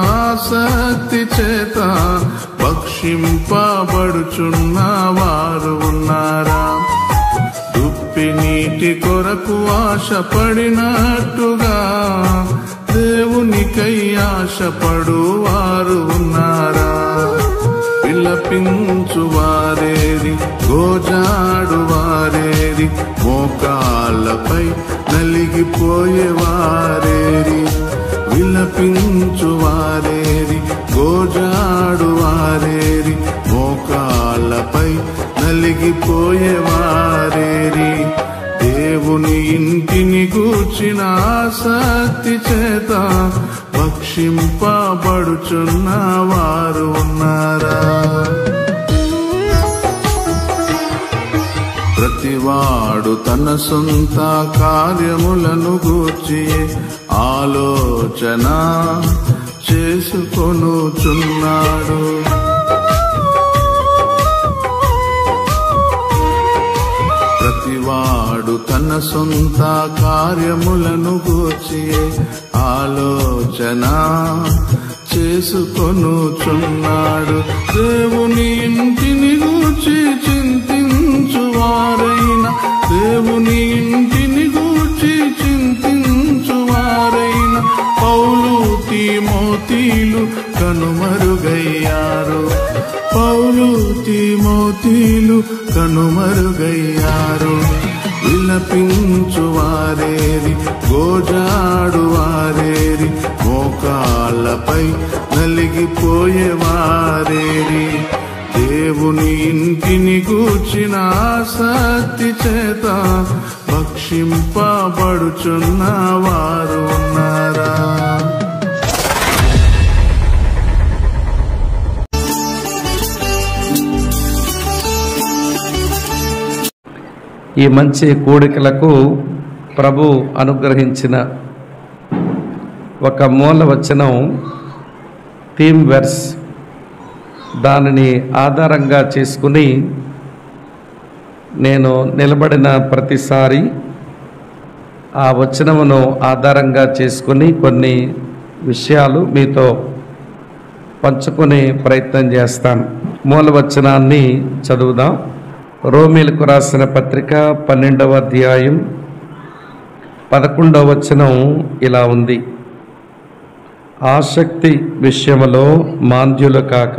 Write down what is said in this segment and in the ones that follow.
ఆసక్తి చేత భక్షింపబడుచున్న వారు ఉన్నారా? దుప్పి నీటి కొరకు ఆశపడినట్టుగా దేవునికై ఆశపడు వారు ఉన్నారా? విలపించు వారేది, గోజాడు వారేది, మోకాళ్ళపై నలిగిపోయే వారేది? విలపించు వారేది, గోజాడు వారేది, మోకాళ్ళపై నలిగిపోయే వారేది? దేవుని ఇంటిని గూర్చిన ఆసక్తి చేత భక్షింపబడుచున్న వారు ఉన్నారా? ప్రతివాడు తన సొంత కార్యములను గూర్చి ఆలోచన చేసుకొనుచున్నాడు. ప్రతివాడు తన సొంత కార్యములను గూర్చి ఆలోచన చేసుకొనుచున్నాడు. దేవుని ఇంటిని గూర్చి చింతించువారైన, దేవుని ఇంటిని గూర్చి చింతించువారైన పౌలు తిమోతీలు కనుమరుగయ్యారు. పౌలు తిమోతీలు కనుమరుగయ్యారు. విలపించు వారేది, గోజాడు వారేది, మోకాళ్ళపై నలిగిపోయే వారేది? దేవుని ఇంటిని గూర్చిన ఆసక్తి చేత భక్షింపబడుచున్న వారు ఉన్నారా? ఈ మంచి కూడికలకు ప్రభు అనుగ్రహించిన ఒక మూల వచనం, థీమ్ వెర్స్, దానిని ఆధారంగా చేసుకుని నేను నిలబడిన ప్రతిసారి ఆ వచనమును ఆధారంగా చేసుకుని కొన్ని విషయాలు మీతో పంచుకునే ప్రయత్నం చేస్తాను. మూల వచనాన్ని చదువుదాం. రోమీలకు రాసిన పత్రిక 12వ అధ్యాయం 11వ వచనం ఇలా ఉంది: ఆసక్తి విషయములో మాంద్యులు కాక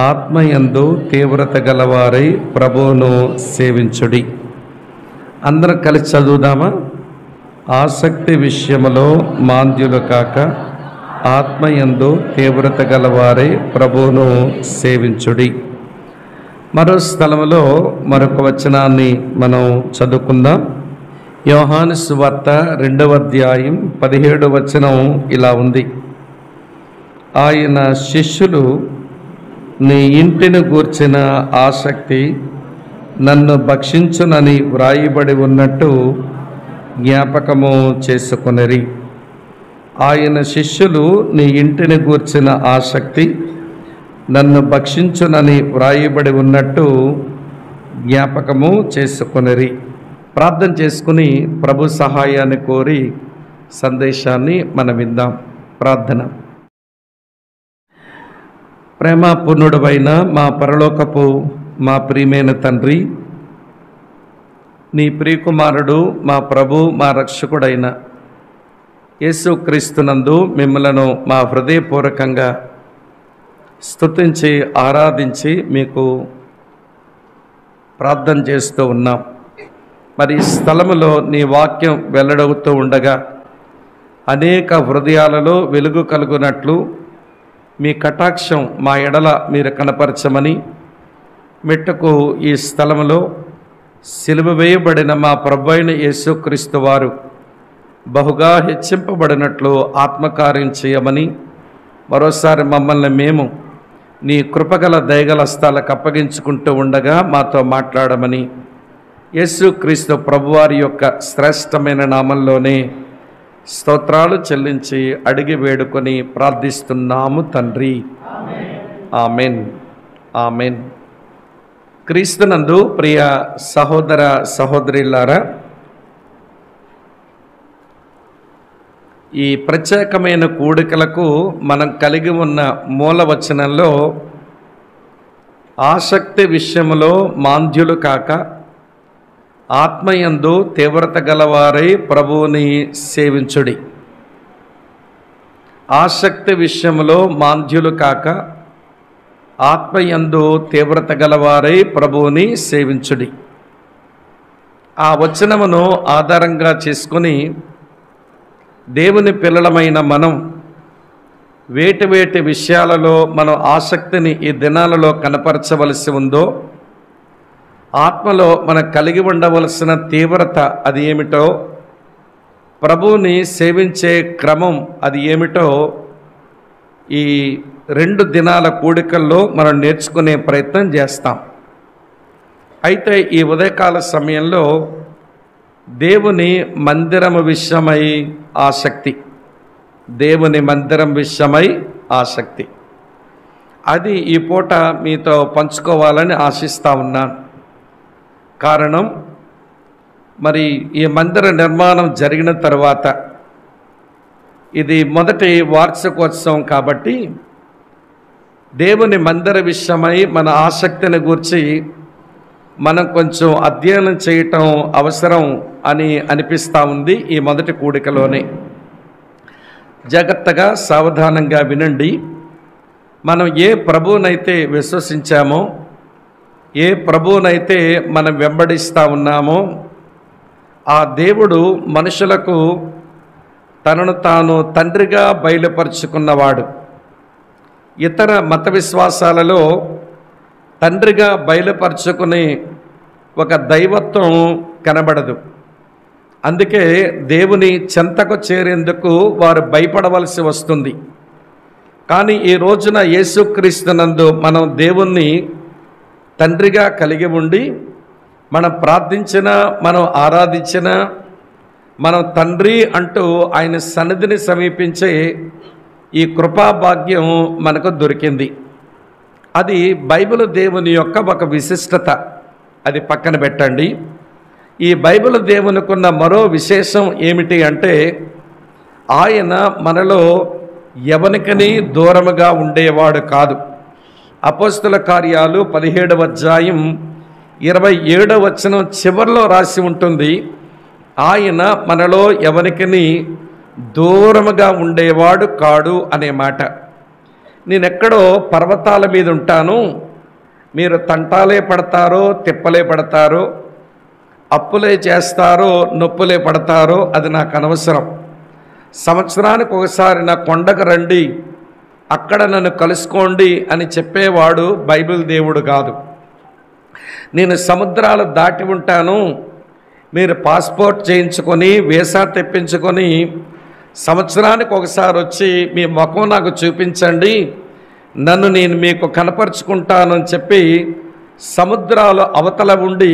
ఆత్మయందు తీవ్రత గలవారై ప్రభువును సేవించుడి. అందరం కలిసి చదువుదామా? ఆసక్తి విషయములో మాంద్యులు కాక ఆత్మయందు తీవ్రత గలవారై ప్రభువును సేవించుడి. మరో స్థలములో మరొక వచనాన్ని మనం చదువుకుందాం. యోహాను సువార్త 2వ అధ్యాయం 17వ వచనం ఇలా ఉంది. ఆయన శిష్యులు నీ ఇంటిని గూర్చిన ఆసక్తి నన్ను భక్షించునని వ్రాయబడి ఉన్నట్టు జ్ఞాపకము చేసుకొనిరి. ఆయన శిష్యులు నీ ఇంటిని గూర్చిన ఆసక్తి నన్ను భక్షించునని వ్రాయబడి ఉన్నట్టు జ్ఞాపకము చేసుకొనిరి. ప్రార్థన చేసుకుని ప్రభు సహాయాన్ని కోరి సందేశాన్ని మనం విందాం. ప్రార్థన. ప్రేమపూర్ణుడవైన మా పరలోకపు మా ప్రియమైన తండ్రి, నీ ప్రియకుమారుడు మా ప్రభు మా రక్షకుడైన యేసుక్రీస్తునందు మిమ్మలను మా హృదయపూర్వకంగా స్తుతించి ఆరాధించి మీకు ప్రార్థన చేస్తూ ఉన్నాం. మరి ఈ స్థలములో నీ వాక్యం వెల్లడవుతూ ఉండగా అనేక హృదయాలలో వెలుగు కలుగునట్లు మీ కటాక్షం మా ఎడల మీరు కనపరచమని, మెట్టుకు ఈ స్థలములో సిలువ వేయబడిన మా ప్రభువైన యేసుక్రీస్తు వారు బహుగా హెచ్చింపబడినట్లు ఆత్మకార్యం చేయమని, మరోసారి మమ్మల్ని మేము నీ కృపగల దయగల స్థలకు అప్పగించుకుంటూ ఉండగా మాతో మాట్లాడమని యేసుక్రీస్తు ప్రభువారి యొక్క శ్రేష్టమైన నామంలోనే స్తోత్రాలు చెల్లించి అడిగి వేడుకొని ప్రార్థిస్తున్నాము తండ్రి. ఆమెన్. ఆమెన్. క్రీస్తునందు ప్రియ సహోదర సహోదరులారా, ఈ ప్రత్యేకమైన కూడికలకు మనం కలిగి ఉన్న మూలవచనంలో ఆసక్తి విషయంలో మాంద్యులు కాక ఆత్మయందు తీవ్రత గలవారై ప్రభువుని సేవించుడి. ఆసక్తి విషయంలో మాంద్యులు కాక ఆత్మయందు తీవ్రత గలవారై ప్రభువుని సేవించుడి. ఆ వచనమును ఆధారంగా చేసుకుని దేవుని పిల్లలమైన మనం వేటి వేటి విషయాలలో మనం ఆసక్తిని ఈ దినాలలో కనపరచవలసి ఉందో, ఆత్మలో మనం కలిగి ఉండవలసిన తీవ్రత అది ఏమిటో, ప్రభువుని సేవించే క్రమం అది ఏమిటో ఈ 2 దినాల కూడికల్లో మనం నేర్చుకునే ప్రయత్నం చేస్తాం. అయితే ఈ ఉదయకాల సమయంలో దేవుని మందిరము విషయమై ఆసక్తి, దేవుని మందిరం విషయమై ఆసక్తి, అది ఈ పూట మీతో పంచుకోవాలని ఆశిస్తూ ఉన్నాను. కారణం, మరి ఈ మందిర నిర్మాణం జరిగిన తర్వాత ఇది మొదటి వార్షికోత్సవం కాబట్టి దేవుని మందిర విషయమై మన ఆసక్తిని గూర్చి మనం కొంచెం అధ్యయనం చేయటం అవసరం అని అనిపిస్తూ ఉంది. ఈ మొదటి కూడికలోనే జాగ్రత్తగా సావధానంగా వినండి. మనం ఏ ప్రభువునైతే విశ్వసించామో, ఏ ప్రభువునైతే మనం వెంబడిస్తూ ఉన్నామో, ఆ దేవుడు మనుషులకు తనను తాను తండ్రిగా బయలుపరుచుకున్నవాడు. ఇతర మత విశ్వాసాలలో తండ్రిగా బయలుపరుచుకునే ఒక దైవత్వం కనబడదు. అందుకే దేవుని చెంతకు చేరేందుకు వారు భయపడవలసి వస్తుంది. కానీ ఈ రోజున యేసుక్రీస్తునందు మనం దేవుణ్ణి తండ్రిగా కలిగి ఉండి మనం ప్రార్థించిన, మనం ఆరాధించిన, మనం తండ్రి అంటూ ఆయన సన్నిధిని సమీపించే ఈ కృపాభాగ్యం మనకు దొరికింది. అది బైబిల్ దేవుని యొక్క ఒక విశిష్టత. అది పక్కన పెట్టండి. ఈ బైబిల్ దేవునికున్న మరో విశేషం ఏమిటి అంటే, ఆయన మనలో ఎవనికని దూరముగా ఉండేవాడు కాదు. అపోస్తుల కార్యాలు 17వ అధ్యాయం 27వ వచనం చివరిలో రాసి ఉంటుంది, ఆయన మనలో ఎవనికని దూరముగా ఉండేవాడు కాడు అనే మాట. నేనెక్కడో పర్వతాల మీద ఉంటాను, మీరు తంటాలే పడతారో తిప్పలే పడతారో, అప్పులే చేస్తారో నొప్పులే పడతారో అది నాకు అనవసరం. సంవత్సరానికి ఒకసారి నా కొండకు రండి, అక్కడ నన్ను కలుసుకోండి అని చెప్పేవాడు బైబిల్ దేవుడు కాదు. నేను సముద్రాలు దాటి ఉంటాను, మీరు పాస్పోర్ట్ చేయించుకొని వీసా తెప్పించుకొని సంవత్సరానికి ఒకసారి వచ్చి మీ ముఖం నాకు చూపించండి, నన్ను నేను మీకు కనపరుచుకుంటానని చెప్పి సముద్రాల అవతల ఉండి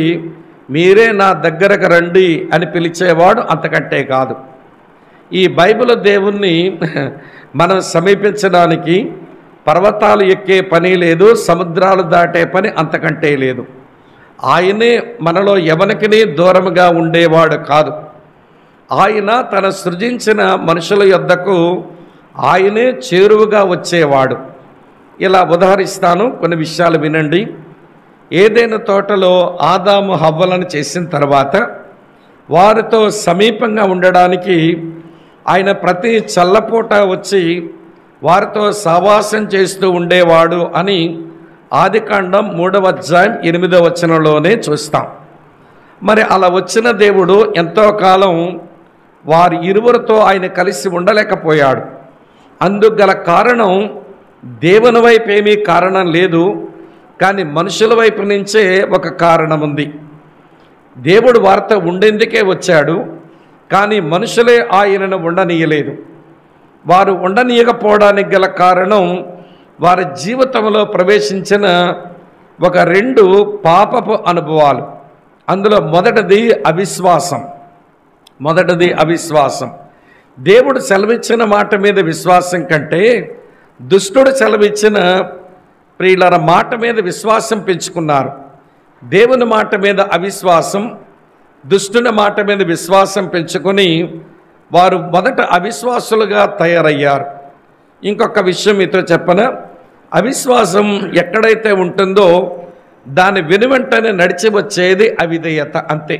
మీరే నా దగ్గరకు రండి అని పిలిచేవాడు అంతకంటే కాదు. ఈ బైబిల్ దేవుణ్ణి మనం సమీపించడానికి పర్వతాలు ఎక్కే పని లేదు, సముద్రాలు దాటే పని అంతకంటే లేదు. ఆయనే మనలో ఎవరికిని దూరముగా ఉండేవాడు కాదు. ఆయన తన సృజించిన మనుషుల యొద్దకు ఆయనే చేరువుగా వచ్చేవాడు. ఇలా ఉదాహరిస్తాను, కొన్ని విషయాలు వినండి. ఏదైనా తోటలో ఆదాము హవ్వలను చేసిన తర్వాత వారితో సమీపంగా ఉండడానికి ఆయన ప్రతి చల్లపూట వచ్చి వారితో సహవాసం చేస్తూ ఉండేవాడు అని ఆదికాండం 3వ అధ్యాయం 8వ వచనంలోనే చూస్తాం. మరి అలా వచ్చిన దేవుడు ఎంతో కాలం వారి ఇరువురితో ఆయన కలిసి ఉండలేకపోయాడు. అందుకు గల కారణం దేవుని వైపు ఏమీ కారణం లేదు, కానీ మనుషుల వైపు నుంచే ఒక కారణం ఉంది. దేవుడు వారితో ఉండేందుకే వచ్చాడు, కానీ మనుషులే ఆయనను ఉండనీయలేదు. వారు ఉండనీయకపోవడానికి గల కారణం వారి జీవితంలో ప్రవేశించిన ఒక 2 పాపపు అనుభవాలు. అందులో మొదటిది అవిశ్వాసం. దేవుడు సెలవిచ్చిన మాట మీద విశ్వాసం కంటే దుష్టుడు సెలవిచ్చిన ప్రియుల మాట మీద విశ్వాసం పెంచుకున్నారు. దేవుని మాట మీద అవిశ్వాసం, దుష్టుని మాట మీద విశ్వాసం పెంచుకొని వారు మొదట అవిశ్వాసులుగా తయారయ్యారు. ఇంకొక విషయం మీతో చెప్పనా, అవిశ్వాసం ఎక్కడైతే ఉంటుందో దాని వెనువెంటనే నడిచి వచ్చేది అవిధేయత. అంతే,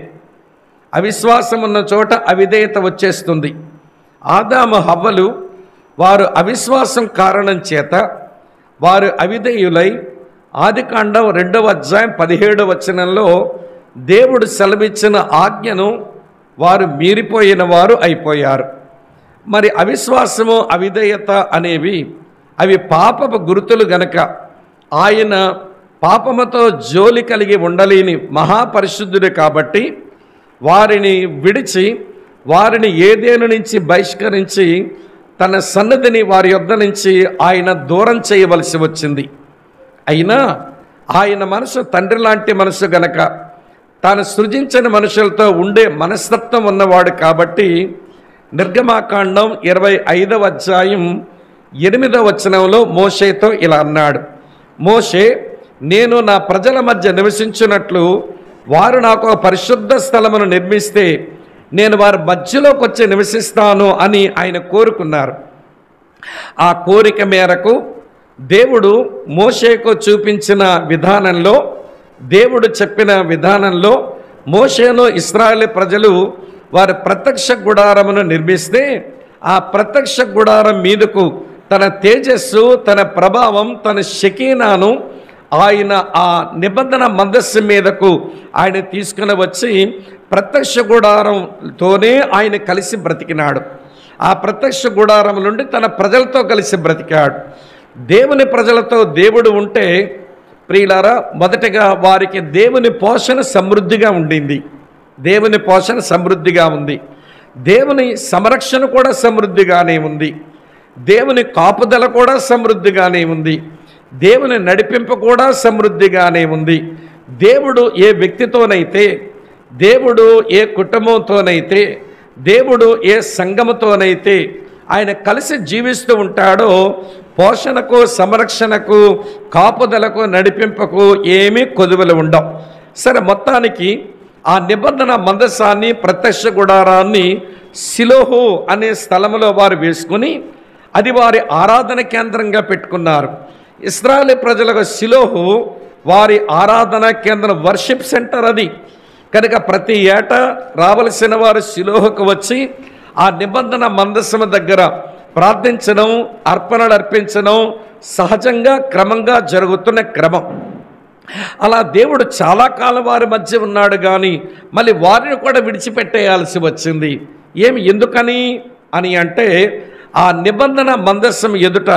అవిశ్వాసం ఉన్న చోట అవిధేయత వచ్చేస్తుంది. ఆదాము హవ్వలు వారు అవిశ్వాసం కారణం చేత వారు అవిధేయులై ఆదికాండం 2వ అధ్యాయం 17వ వచనంలో దేవుడు సెలవిచ్చిన ఆజ్ఞను వారు మీరిపోయిన వారు అయిపోయారు. మరి అవిశ్వాసము అవిధేయత అనేవి అవి పాపపు గుర్తులు గనక ఆయన పాపముతో జోలి కలిగి ఉండలేని మహాపరిశుద్ధుడు కాబట్టి వారిని విడిచి వారిని ఏదేను నుంచి బహిష్కరించి తన సన్నిధిని వారి యొద్ద నుంచి ఆయన దూరం చేయవలసి వచ్చింది. అయినా ఆయన మనసు తండ్రి లాంటి మనసు గనక తాను సృజించిన మనుషులతో ఉండే మనస్తత్వం ఉన్నవాడు కాబట్టి నిర్గమాకాండం 25వ అధ్యాయం 8వ వచనంలో మోషేతో ఇలా అన్నాడు, మోషే, నేను నా ప్రజల మధ్య నివసించినట్లు వారు నాకు ఒక పరిశుద్ధ స్థలమును నిర్మిస్తే నేను వారి మధ్యలోకి వచ్చి నివసిస్తాను అని ఆయన కోరుకున్నారు. ఆ కోరిక మేరకు దేవుడు మోషేకు చూపించిన విధానంలో, దేవుడు చెప్పిన విధానంలో మోషేను ఇశ్రాయేలు ప్రజలు వారి ప్రత్యక్ష గుడారమును నిర్మిస్తే ఆ ప్రత్యక్ష గుడారం మీదకు తన తేజస్సు, తన ప్రభావం, తన షకీనాను ఆయన ఆ నిబంధన మందస్సు మీదకు ఆయన తీసుకుని వచ్చి ప్రత్యక్ష గుడారంతోనే ఆయన కలిసి బ్రతికినాడు. ఆ ప్రత్యక్ష గుడారం నుండి తన ప్రజలతో కలిసి బ్రతికాడు. దేవుని ప్రజలతో దేవుడు ఉంటే ప్రియులారా, మొదటగా వారికి దేవుని పోషణ సమృద్ధిగా ఉండింది. దేవుని పోషణ సమృద్ధిగా ఉంది. దేవుని సంరక్షణ కూడా సమృద్ధిగానే ఉంది. దేవుని కాపుదల కూడా సమృద్ధిగానే ఉంది. దేవుని నడిపింపు కూడా సమృద్ధిగానే ఉంది. దేవుడు ఏ వ్యక్తితోనైతే, దేవుడు ఏ కుటుంబంతోనైతే, దేవుడు ఏ సంఘముతోనైతే ఆయన కలిసి జీవిస్తూ ఉంటాడో పోషణకు, సంరక్షణకు, కాపుదలకు, నడిపింపుకు ఏమీ కొదువలు ఉండవు. సరే, మొత్తానికి ఆ నిబంధన మందసాన్ని, ప్రత్యక్ష గుడారాన్ని సిలోహు అనే స్థలంలో వారు వేసుకుని అది వారి ఆరాధన కేంద్రంగా పెట్టుకున్నారు. ఇశ్రాయేలు ప్రజలకు సిలోహు వారి ఆరాధన కేంద్రం, వర్షిప్ సెంటర్ అది కనుక ప్రతి ఏటా రావలసిన వారు సిలోహుకు వచ్చి ఆ నిబంధన మందసము దగ్గర ప్రార్థించడం, అర్పణలు అర్పించడం సహజంగా క్రమంగా జరుగుతున్న క్రమం. అలా దేవుడు చాలా కాలం వారి మధ్య ఉన్నాడు, కానీ మళ్ళీ వారిని కూడా విడిచిపెట్టేయాల్సి వచ్చింది. ఎందుకని అని అంటే ఆ నిబంధన మందస్సం ఎదుట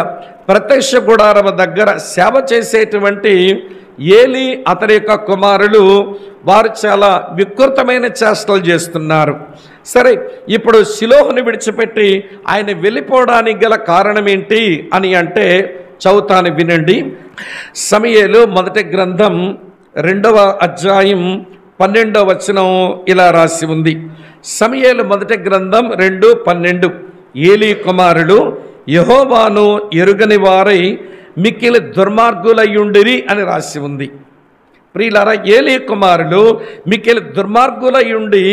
ప్రత్యక్ష గుడారం దగ్గర సేవ చేసేటువంటి ఏలి అతని యొక్క కుమారులు వారు చాలా వికృతమైన చేష్టలు చేస్తున్నారు. సరే, ఇప్పుడు షిలోహుని విడిచిపెట్టి ఆయన వెళ్ళిపోవడానికి గల కారణం ఏంటి అని అంటే చదువుతాను, వినండి. సమూయేలు మొదటి గ్రంథం 2వ అధ్యాయం 12వ వచనం ఇలా రాసి ఉంది. సమూయేలు మొదటి గ్రంథం 2:12. ఏలీ కుమారులు యెహోవాను ఎరుగని వారై మిక్కిలి దుర్మార్గులయ్యుండిరి అని రాసి ఉంది. ప్రియులారా, ఏలీ కుమారులు మిక్కిలి దుర్మార్గులయ్యుండి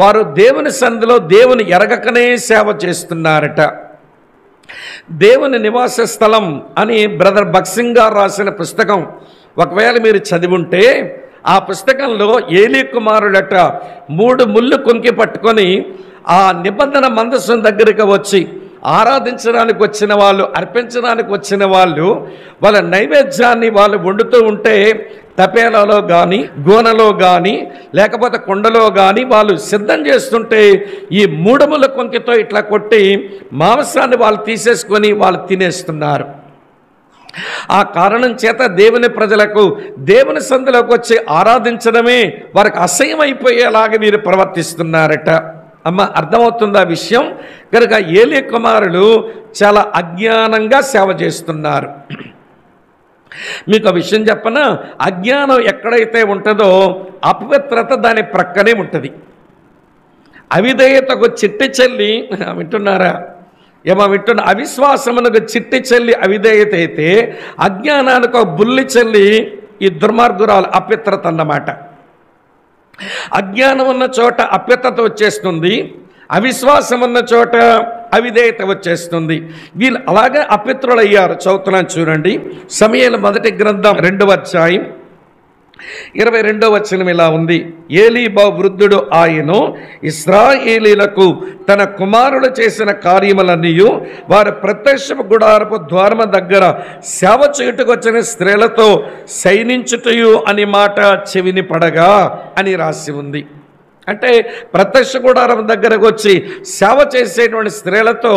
వారు దేవుని సన్నిధిలో దేవుని ఎరగకనే సేవ చేస్తున్నారట. దేవుని నివాస స్థలం అని బ్రదర్ భక్సింగ్ గారు రాసిన పుస్తకం ఒకవేళ మీరు చదివి ఉంటే ఆ పుస్తకంలో ఏలీ కుమారులట 3 ముళ్ళు కొంకి పట్టుకొని ఆ నిబంధన మందసం దగ్గరికి వచ్చి ఆరాధించడానికి వచ్చిన వాళ్ళు, అర్పించడానికి వచ్చిన వాళ్ళు వాళ్ళ నైవేద్యాన్ని వాళ్ళు వండుతూ ఉంటే తపేలలో కానీ గోనలో కానీ లేకపోతే కుండలో కానీ వాళ్ళు సిద్ధం చేస్తుంటే ఈ 3 ముళ్ళ కొంకితో ఇట్లా కొట్టి మాంసాన్ని వాళ్ళు తీసేసుకొని వాళ్ళు తినేస్తున్నారు. ఆ కారణం చేత దేవుని ప్రజలకు దేవుని సందులోకి వచ్చి ఆరాధించడమే వారికి అసహ్యమైపోయేలాగా వీరు ప్రవర్తిస్తున్నారట. అమ్మ, అర్థమవుతుందా విషయం? కనుక ఏలీ కుమారులు చాలా అజ్ఞానంగా సేవ చేస్తున్నారు. మీకు ఆ విషయం చెప్పనా? అజ్ఞానం ఎక్కడైతే ఉంటుందో అపవిత్రత దాని ప్రక్కనే ఉంటుంది. అవిధేయతకు చిట్టి చెల్లి, వింటున్నారా? వింటున్నా? అవిశ్వాసమునకు చిట్టి చెల్లి అవిధేయత అయితే అజ్ఞానానికి ఒక బుల్లి చెల్లి ఈ దుర్మార్గురాలు అపవిత్రత అన్నమాట. అజ్ఞానం ఉన్న చోట అపవిత్రత వచ్చేస్తుంది, అవిశ్వాసం ఉన్న చోట అవిధేయత వచ్చేస్తుంది. వీళ్ళు అలాగే అపవిత్రులయ్యారు. చదువుతున్నాను చూడండి. సమూయేలు మొదటి గ్రంథం 2వ అధ్యాయం 22వ వచనం ఇలా ఉంది. ఏలీ బహు వృద్ధుడు ఆయను ఇశ్రాయేలీలకు తన కుమారులు చేసిన కార్యములన్నీ వారు ప్రత్యక్ష గుడారపు ద్వారము దగ్గర సేవ చేయుటకు వచ్చిన స్త్రీలతో శయనించుటయు అని మాట చెవిని పడగా అని రాసి ఉంది. అంటే ప్రత్యక్ష గుడారం దగ్గరకు వచ్చి సేవ చేసేటువంటి స్త్రీలతో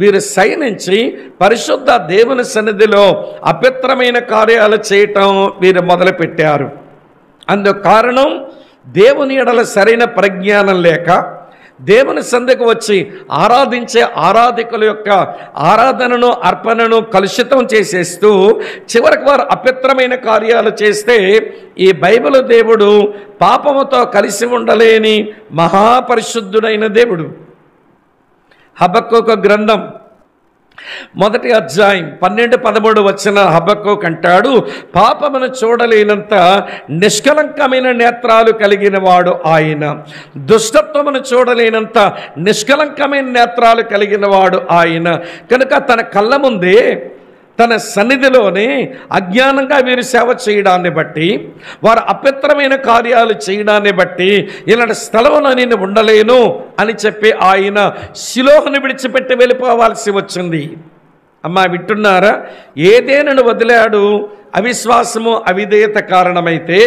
వీరు శయనించి పరిశుద్ధ దేవుని సన్నిధిలో అపవిత్రమైన కార్యాలు చేయటం వీరు మొదలుపెట్టారు. అందుకు కారణం దేవుని ఎడల సరైన పరిజ్ఞానం లేక దేవుని సన్నిధికి వచ్చి ఆరాధించే ఆరాధికుల యొక్క ఆరాధనను అర్పణను కలుషితం చేసేస్తూ చివరికి వారు అపవిత్రమైన కార్యాలు చేస్తే ఈ బైబిల్ దేవుడు పాపముతో కలిసి ఉండలేని మహాపరిశుద్ధుడైన దేవుడు. హబక్కూకు గ్రంథం మొదటి అధ్యాయం 12-13 వచ్చిన హబక్కూకు అంటాడు, పాపమును చూడలేనంత నిష్కలంకమైన నేత్రాలు కలిగిన వాడు ఆయన, దుష్టత్వమును చూడలేనంత నిష్కలంకమైన నేత్రాలు కలిగిన వాడు ఆయన. కనుక తన కళ్ళ ముందే తన సన్నిధిలోనే అజ్ఞానంగా వీరు సేవ చేయడాన్ని బట్టి, వారు అపవిత్రమైన కార్యాలు చేయడాన్ని బట్టి ఇలాంటి స్థలంలో నేను ఉండలేను అని చెప్పి ఆయన షిలోహుని విడిచిపెట్టి వెళ్ళిపోవాల్సి వచ్చింది. అమ్మా, వింటున్నారా? ఏదేనను వదిలాడు అవిశ్వాసము అవిధేయత కారణమైతే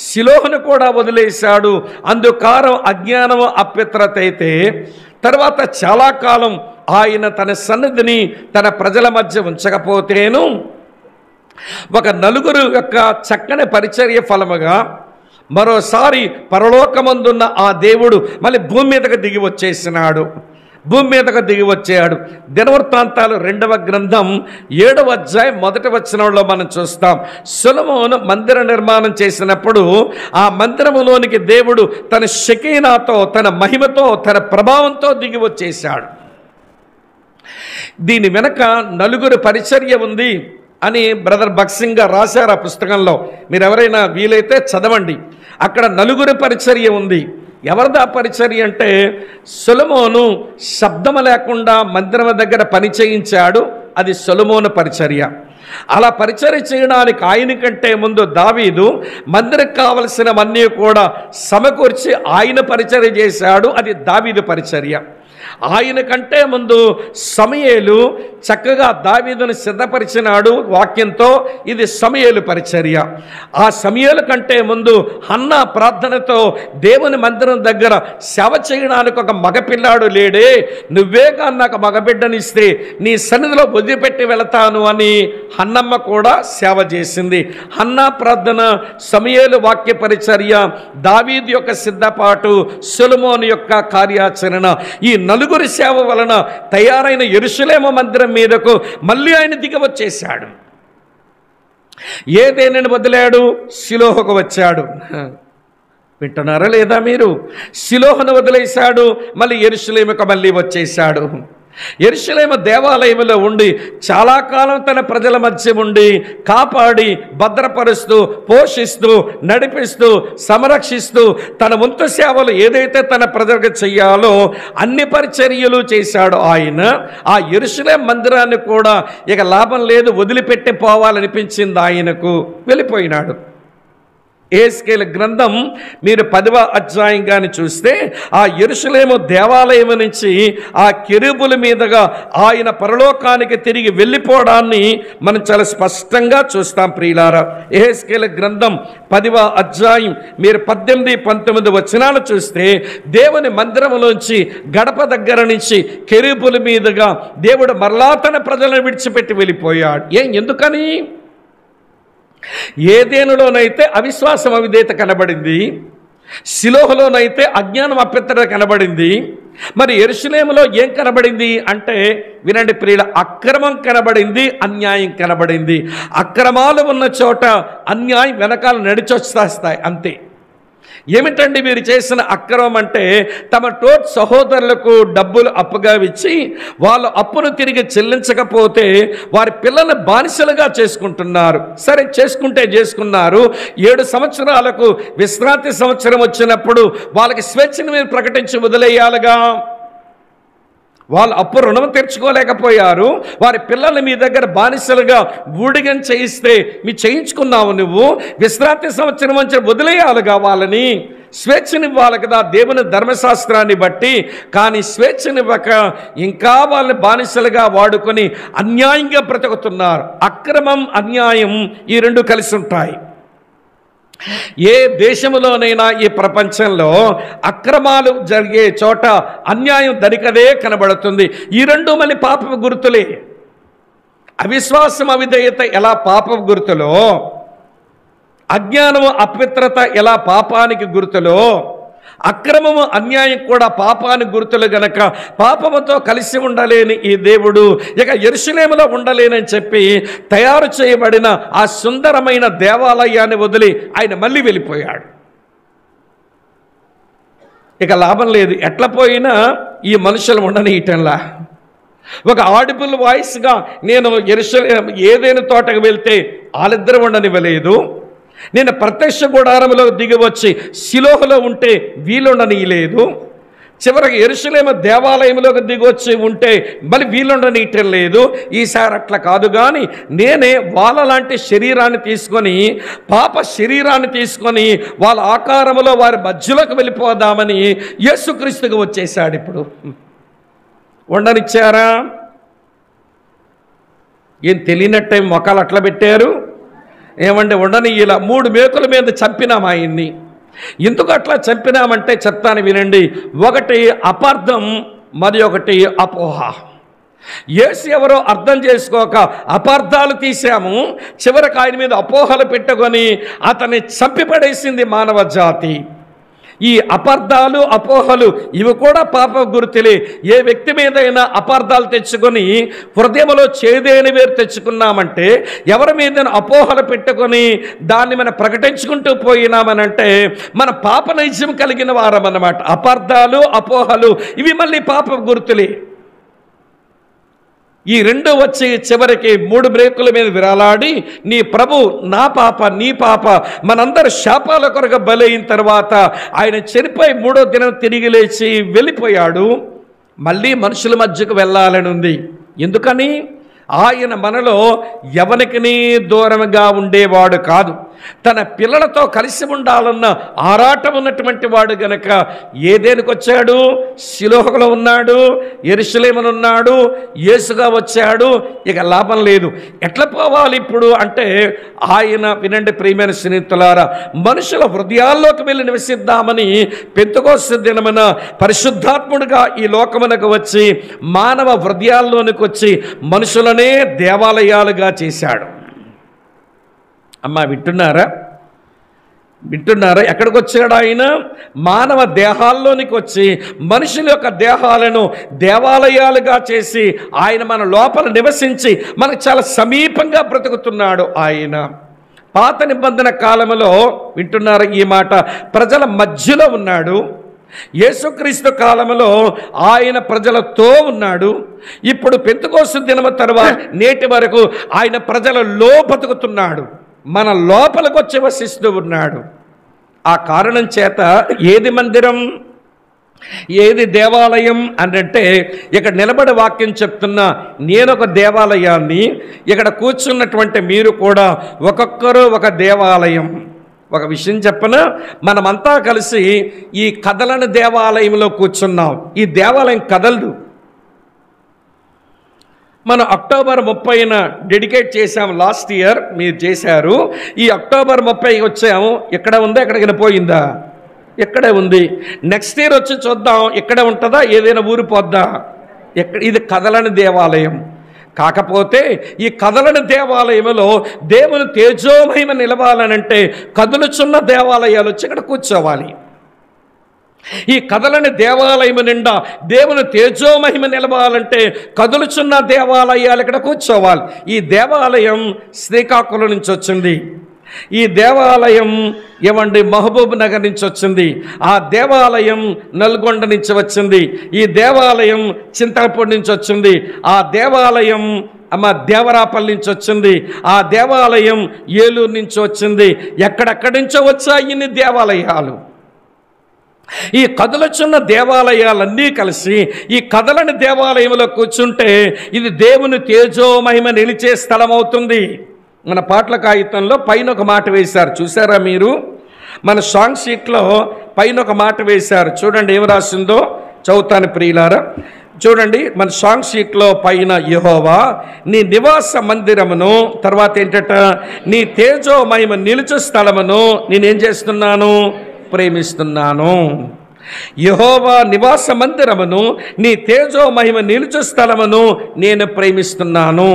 షిలోహును కూడా వదిలేశాడు అందుకారం అజ్ఞానము అపవిత్రత అయితే తర్వాత చాలా కాలం ఆయన తన సన్నిధిని తన ప్రజల మధ్య ఉంచకపోతేను ఒక నలుగురు యొక్క చక్కని పరిచర్య ఫలముగా మరోసారి పరలోకమందున్న ఆ దేవుడు మళ్ళీ భూమి మీదకు దిగి వచ్చేసినాడు. భూమి మీదకు దిగి వచ్చాడు. దినవృత్తాంతాలు 2వ గ్రంథం 7వ అధ్యాయం 1వ వచనంలో మనం చూస్తాం. సొలొమోను మందిర నిర్మాణం చేసినప్పుడు ఆ మందిరములోనికి దేవుడు తన షకీనాతో, తన మహిమతో, తన ప్రభావంతో దిగి వచ్చేశాడు. దీని వెనక నలుగురు పరిచర్య ఉంది అని బ్రదర్ భక్సింగ్ గారు రాశారు ఆ పుస్తకంలో. మీరు ఎవరైనా వీలైతే చదవండి. అక్కడ నలుగురు పరిచర్య ఉంది. ఎవరిదా పరిచర్య అంటే సొలొమోను శబ్దము లేకుండా మందిరం దగ్గర పని చేయించాడు. అది సొలొమోను పరిచర్య. అలా పరిచర్య చేయడానికి ఆయన కంటే ముందు దావీదు మందిరకు కావలసినవన్నీ కూడా సమకూర్చి ఆయన పరిచర్య చేశాడు. అది దావీదు పరిచర్య. ఆయన కంటే ముందు సమూయేలు చక్కగా దావీదును సిద్ధపరిచినాడు వాక్యంతో. ఇది సమూయేలు పరిచర్య. ఆ సమూయేలు కంటే ముందు హన్నా ప్రార్థనతో దేవుని మందిరం దగ్గర సేవ చేయడానికి ఒక మగపిల్లాడు లేడే, నువ్వేగా నాకు మగబిడ్డనిస్తే నీ సన్నిధిలో వదిలిపెట్టి వెళతాను అని హన్నమ్మ కూడా సేవ చేసింది. హన్నా ప్రార్థన, సమూయేలు వాక్య పరిచర్య, దావీదు యొక్క సిద్ధపాటు, సొలొమోను యొక్క కార్యాచరణ, ఈ నలుగురి సేవ వలన తయారైన యెరూషలేము మందిరం మీదకు మళ్ళీ ఆయన దిగి వచ్చేశాడు. ఏదేనని వదిలాడు, షిలోహుకు వచ్చాడు. వింటున్నారా లేదా మీరు? షిలోహును వదిలేశాడు, మళ్ళీ యెరూషలేముకు మళ్ళీ వచ్చేశాడు. యెరూషలేము దేవాలయంలో ఉండి చాలా కాలం తన ప్రజల మధ్య ఉండి కాపాడి భద్రపరుస్తూ పోషిస్తూ నడిపిస్తూ సంరక్షిస్తూ తన వంతు సేవలు ఏదైతే తన ప్రజలకు చెయ్యాలో అన్ని పరిచర్యలు చేశాడు ఆయన. ఆ యెరూషలేము మందిరాన్ని కూడా ఇక లాభం లేదు, వదిలిపెట్టి పోవాలనిపించింది ఆయనకు, వెళ్ళిపోయినాడు. యెహెజ్కేలు గ్రంథం మీరు 10వ అధ్యాయం కానీ చూస్తే ఆ యెరూషలేము దేవాలయం నుంచి ఆ కెరూబుల మీదుగా ఆయన పరలోకానికి తిరిగి వెళ్ళిపోవడాన్ని మనం చాలా స్పష్టంగా చూస్తాం ప్రియులారా. యెహెజ్కేలు గ్రంథం 10వ అధ్యాయం మీరు 18, 19 వచనాలు చూస్తే దేవుని మందిరంలోంచి గడప దగ్గర నుంచి కెరూబుల మీదుగా దేవుడు మరలా తన ప్రజలను విడిచిపెట్టి వెళ్ళిపోయాడు. ఎందుకని? ఏదేనులోనైతే అవిశ్వాసం అవిధేయత కనబడింది, షిలోహులోనైతే అజ్ఞానం అభ్యంతర కనబడింది. మరి యెరూషలేములో ఏం కనబడింది అంటే వినండి ప్రియుల, అక్రమం కనబడింది, అన్యాయం కనబడింది. అక్రమాలు ఉన్న చోట అన్యాయం వెనకాల నడిచొస్తాయి అంతే. ఏమిటండి వీరు చేసిన అక్రమం అంటే తమ తోటి సహోదరులకు డబ్బులు అప్పుగా ఇచ్చి వాళ్ళు అప్పును తిరిగి చెల్లించకపోతే వారి పిల్లల్ని బానిసలుగా చేసుకుంటున్నారు. సరే చేసుకుంటే చేసుకున్నారు, 7 సంవత్సరాలకు విశ్రాంతి సంవత్సరం వచ్చినప్పుడు వాళ్ళకి స్వేచ్ఛను మీరు ప్రకటించి వదిలేయాలిగా. వాళ్ళు అప్పు రుణం తీర్చుకోలేకపోయారు, వారి పిల్లల్ని మీ దగ్గర బానిసలుగా ఊడిగం చేయిస్తే మీ చేయించుకున్నావు నువ్వు, విశ్రాంతి సంవత్సరం నుంచి వదిలేయాలిగా వాళ్ళని, స్వేచ్ఛనివ్వాలి కదా దేవుని ధర్మశాస్త్రాన్ని బట్టి. కానీ స్వేచ్ఛనివ్వక ఇంకా వాళ్ళని బానిసలుగా వాడుకొని అన్యాయంగా బ్రతుకుతున్నారు. అక్రమం అన్యాయం ఈ రెండు కలిసి ఉంటాయి. ఏ దేశంలోనైనా ఈ ప్రపంచంలో అక్రమాలు జరిగే చోట అన్యాయం దరికదే కనబడుతుంది. ఈ రెండు మళ్ళీ పాపపు గుర్తులే. అవిశ్వాసం అవిధేయత ఎలా పాపపు గుర్తులో, అజ్ఞానము అపవిత్రత ఎలా పాపానికి గుర్తులో, అక్రమము అన్యాయం కూడా పాపానికి గుర్తులు గనక పాపముతో కలిసి ఉండలేని ఈ దేవుడు ఇక యెరూషలేములో ఉండలేనని చెప్పి తయారు చేయబడిన ఆ సుందరమైన దేవాలయాన్ని వదిలి ఆయన మళ్ళీ వెళ్ళిపోయాడు. ఇక లాభం లేదు, ఎట్లా పోయినా ఈ మనుషులు ఉండనీయటంలా. ఒక ఆడిబుల్ వాయిస్గా నేను యెరూషలేము ఏదైనా తోటకు వెళ్తే వాళ్ళిద్దరు ఉండనివ్వలేదు, నేను ప్రత్యక్ష గుడారంలో దిగి వచ్చి షిలోహులో ఉంటే వీలుండనీయలేదు, చివరికి యెరూషలేము దేవాలయంలోకి దిగొచ్చి ఉంటే మళ్ళీ వీలుండనీయటం లేదు. ఈసారి అట్లా కాదు, కానీ నేనే వాళ్ళ లాంటి శరీరాన్ని తీసుకొని, పాప శరీరాన్ని తీసుకొని వాళ్ళ ఆకారంలో వారి మధ్యలోకి వెళ్ళిపోదామని యేసుక్రీస్తుకు వచ్చేసాడు. ఇప్పుడు ఉండనిచ్చారా? ఏం తెలియనట్టే మొక్కలు అట్లా పెట్టారు. ఏమంటే ఉండని ఇలా 3 మేకుల మీద చంపినాం ఆయన్ని. ఎందుకు అట్లా చంపినామంటే చెప్తాను వినండి. ఒకటి అపార్థం, మరి ఒకటి అపోహ. యేసు ఎవరో అర్థం చేసుకోక అపార్థాలు తీసాము, చివరికి ఆయన మీద అపోహలు పెట్టుకొని అతన్ని చంపిపడేసింది మానవ జాతి. ఈ అపార్థాలు అపోహలు ఇవి కూడా పాప గుర్తులే. ఏ వ్యక్తి మీదైనా అపార్థాలు తెచ్చుకొని హృదయంలో చేదేని వేరు తెచ్చుకున్నామంటే, ఎవరి మీద అపోహలు పెట్టుకొని దాన్ని మనం ప్రకటించుకుంటూ పోయినామనంటే మన పాప నైజం కలిగిన వారమన్నమాట. అపార్థాలు అపోహలు ఇవి మళ్ళీ పాప గుర్తులే. ఈ రెండు వచ్చి చివరికి 3 బ్రేకుల మీద విరాలాడి నీ ప్రభు నా పాప నీ పాప మనందరూ శాపాల కొరకు బలైన తర్వాత ఆయన చనిపోయి 3వ దినం తిరిగి లేచి వెళ్ళిపోయాడు. మళ్ళీ మనుషుల మధ్యకు వెళ్ళాలని ఉంది. ఎందుకని? ఆయన మనలో ఎవరికినీ దూరంగా ఉండేవాడు కాదు. తన పిల్లలతో కలిసి ఉండాలన్న ఆరాటం ఉన్నటువంటి వాడు గనక ఏదేనికి వచ్చాడు? షిలోహులో ఉన్నాడు, యెరూషలేములో ఉన్నాడు, యేసుగా వచ్చాడు. ఇక లాభం లేదు. ఎట్లా పోవాలి ఇప్పుడు అంటే ఆయన, వినండి ప్రియమైన స్నేహితులారా, మనుషుల హృదయాల్లోకి వెళ్ళి నివసిద్దామని పెంతెకోస్తు దినమున పరిశుద్ధాత్ముడుగా ఈ లోకమునకు వచ్చి మానవ హృదయాల్లోనికి వచ్చి మనుషులనే దేవాలయాలుగా చేశాడు. అమ్మా వింటున్నారా? ఎక్కడికి వచ్చాడు ఆయన? మానవ దేహాల్లోనికి వచ్చి మనుషుల యొక్క దేహాలను దేవాలయాలుగా చేసి ఆయన మన లోపల నివసించి మనకు చాలా సమీపంగా బ్రతుకుతున్నాడు ఆయన. పాత నిబంధన కాలంలో, వింటున్నారా ఈ మాట, ప్రజల మధ్యలో ఉన్నాడు. యేసుక్రీస్తు కాలంలో ఆయన ప్రజలతో ఉన్నాడు. ఇప్పుడు పెంతెకోస్తు దినము తర్వాత నేటి వరకు ఆయన ప్రజలలో బతుకుతున్నాడు, మన లోపలికి వచ్చి వసిస్తూ ఉన్నాడు. ఆ కారణం చేత ఏది మందిరం, ఏది దేవాలయం అంటే ఇక్కడ నిలబడి వాక్యం చెప్తున్నా, నేనొక దేవాలయాన్ని, ఇక్కడ కూర్చున్నటువంటి మీరు కూడా ఒక్కొక్కరు ఒక దేవాలయం. ఒక విషయం చెప్పనా, మనమంతా కలిసి ఈ కదలని దేవాలయంలో కూర్చున్నాం. ఈ దేవాలయం కదలదు. మనం అక్టోబర్ 30న డెడికేట్ చేశాము. లాస్ట్ ఇయర్ మీరు చేశారు. ఈ అక్టోబర్ 30కి వచ్చాము. ఎక్కడ ఉందా? ఎక్కడికి పోయిందా? ఎక్కడే ఉంది. నెక్స్ట్ ఇయర్ వచ్చి చూద్దాం ఎక్కడ ఉంటుందా, ఏదైనా ఊరిపోద్దా? ఇది కదలని దేవాలయం. కాకపోతే ఈ కదలని దేవాలయంలో దేవుని తేజోమహిమ నిలవాలనంటే కదులుచున్న దేవాలయాలు వచ్చి ఇక్కడ కూర్చోవాలి. ఈ కదలని దేవాలయం నిండా దేవుని తేజోమహిమ నిలవాలంటే కదులుచున్న దేవాలయాలు ఇక్కడ కూర్చోవాలి. ఈ దేవాలయం శ్రీకాకుళం నుంచి వచ్చింది. ఈ దేవాలయం మహబూబ్ నగర్ నుంచి వచ్చింది. ఆ దేవాలయం నల్గొండ నుంచి వచ్చింది. ఈ దేవాలయం చింతలపూడి నుంచి వచ్చింది. ఆ దేవాలయం దేవరాపల్లి నుంచి వచ్చింది. ఆ దేవాలయం ఏలూరు నుంచి వచ్చింది. ఎక్కడెక్కడి నుంచో వచ్చాయి ఇన్ని దేవాలయాలు. ఈ కదలుచున్న దేవాలయాలన్నీ కలిసి ఈ కదలని దేవాలయంలో కూర్చుంటే ఇది దేవుని తేజోమహిమ నిలిచే స్థలం అవుతుంది. మన పాటల కాగితంలో పైన ఒక మాట వేశారు, చూసారా మీరు? మన సాంగ్ షీట్లో పైన ఒక మాట వేశారు. చూడండి ఏం రాసిందో, చదువుతాను ప్రియులారా. చూడండి మన సాంగ్ షీట్లో పైన, యెహోవా నీ నివాస మందిరమును, తర్వాత ఏంటట, నీ తేజోమహిమ నిలుచు స్థలమును నేనేం చేస్తున్నాను? ప్రేమిస్తున్నాను. యెహోవా నివాస మందిరమును, నీ తేజో మహిమ నిలుచు స్థలమును నేను ప్రేమిస్తున్నాను.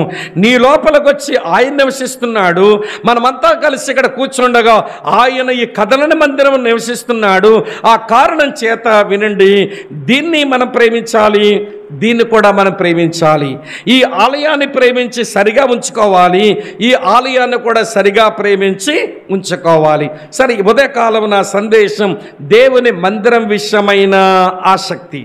నీ లోపలికి వచ్చి ఆయన నివసిస్తున్నాడు. మనమంతా కలిసి ఇక్కడ కూర్చుండగా ఆయన ఈ కదలని మందిరము నివసిస్తున్నాడు. ఆ కారణం చేత వినండి, దీన్ని మనం ప్రేమించాలి, దీన్ని కూడా మనం ప్రేమించాలి. ఈ ఆలయాన్ని ప్రేమించి సరిగా ఉంచుకోవాలి, ఈ ఆలయాన్ని కూడా సరిగా ప్రేమించి ఉంచుకోవాలి. సరే, ఉదయకాలం నా సందేశం దేవుని మందిరం విషయమైన ఆసక్తి.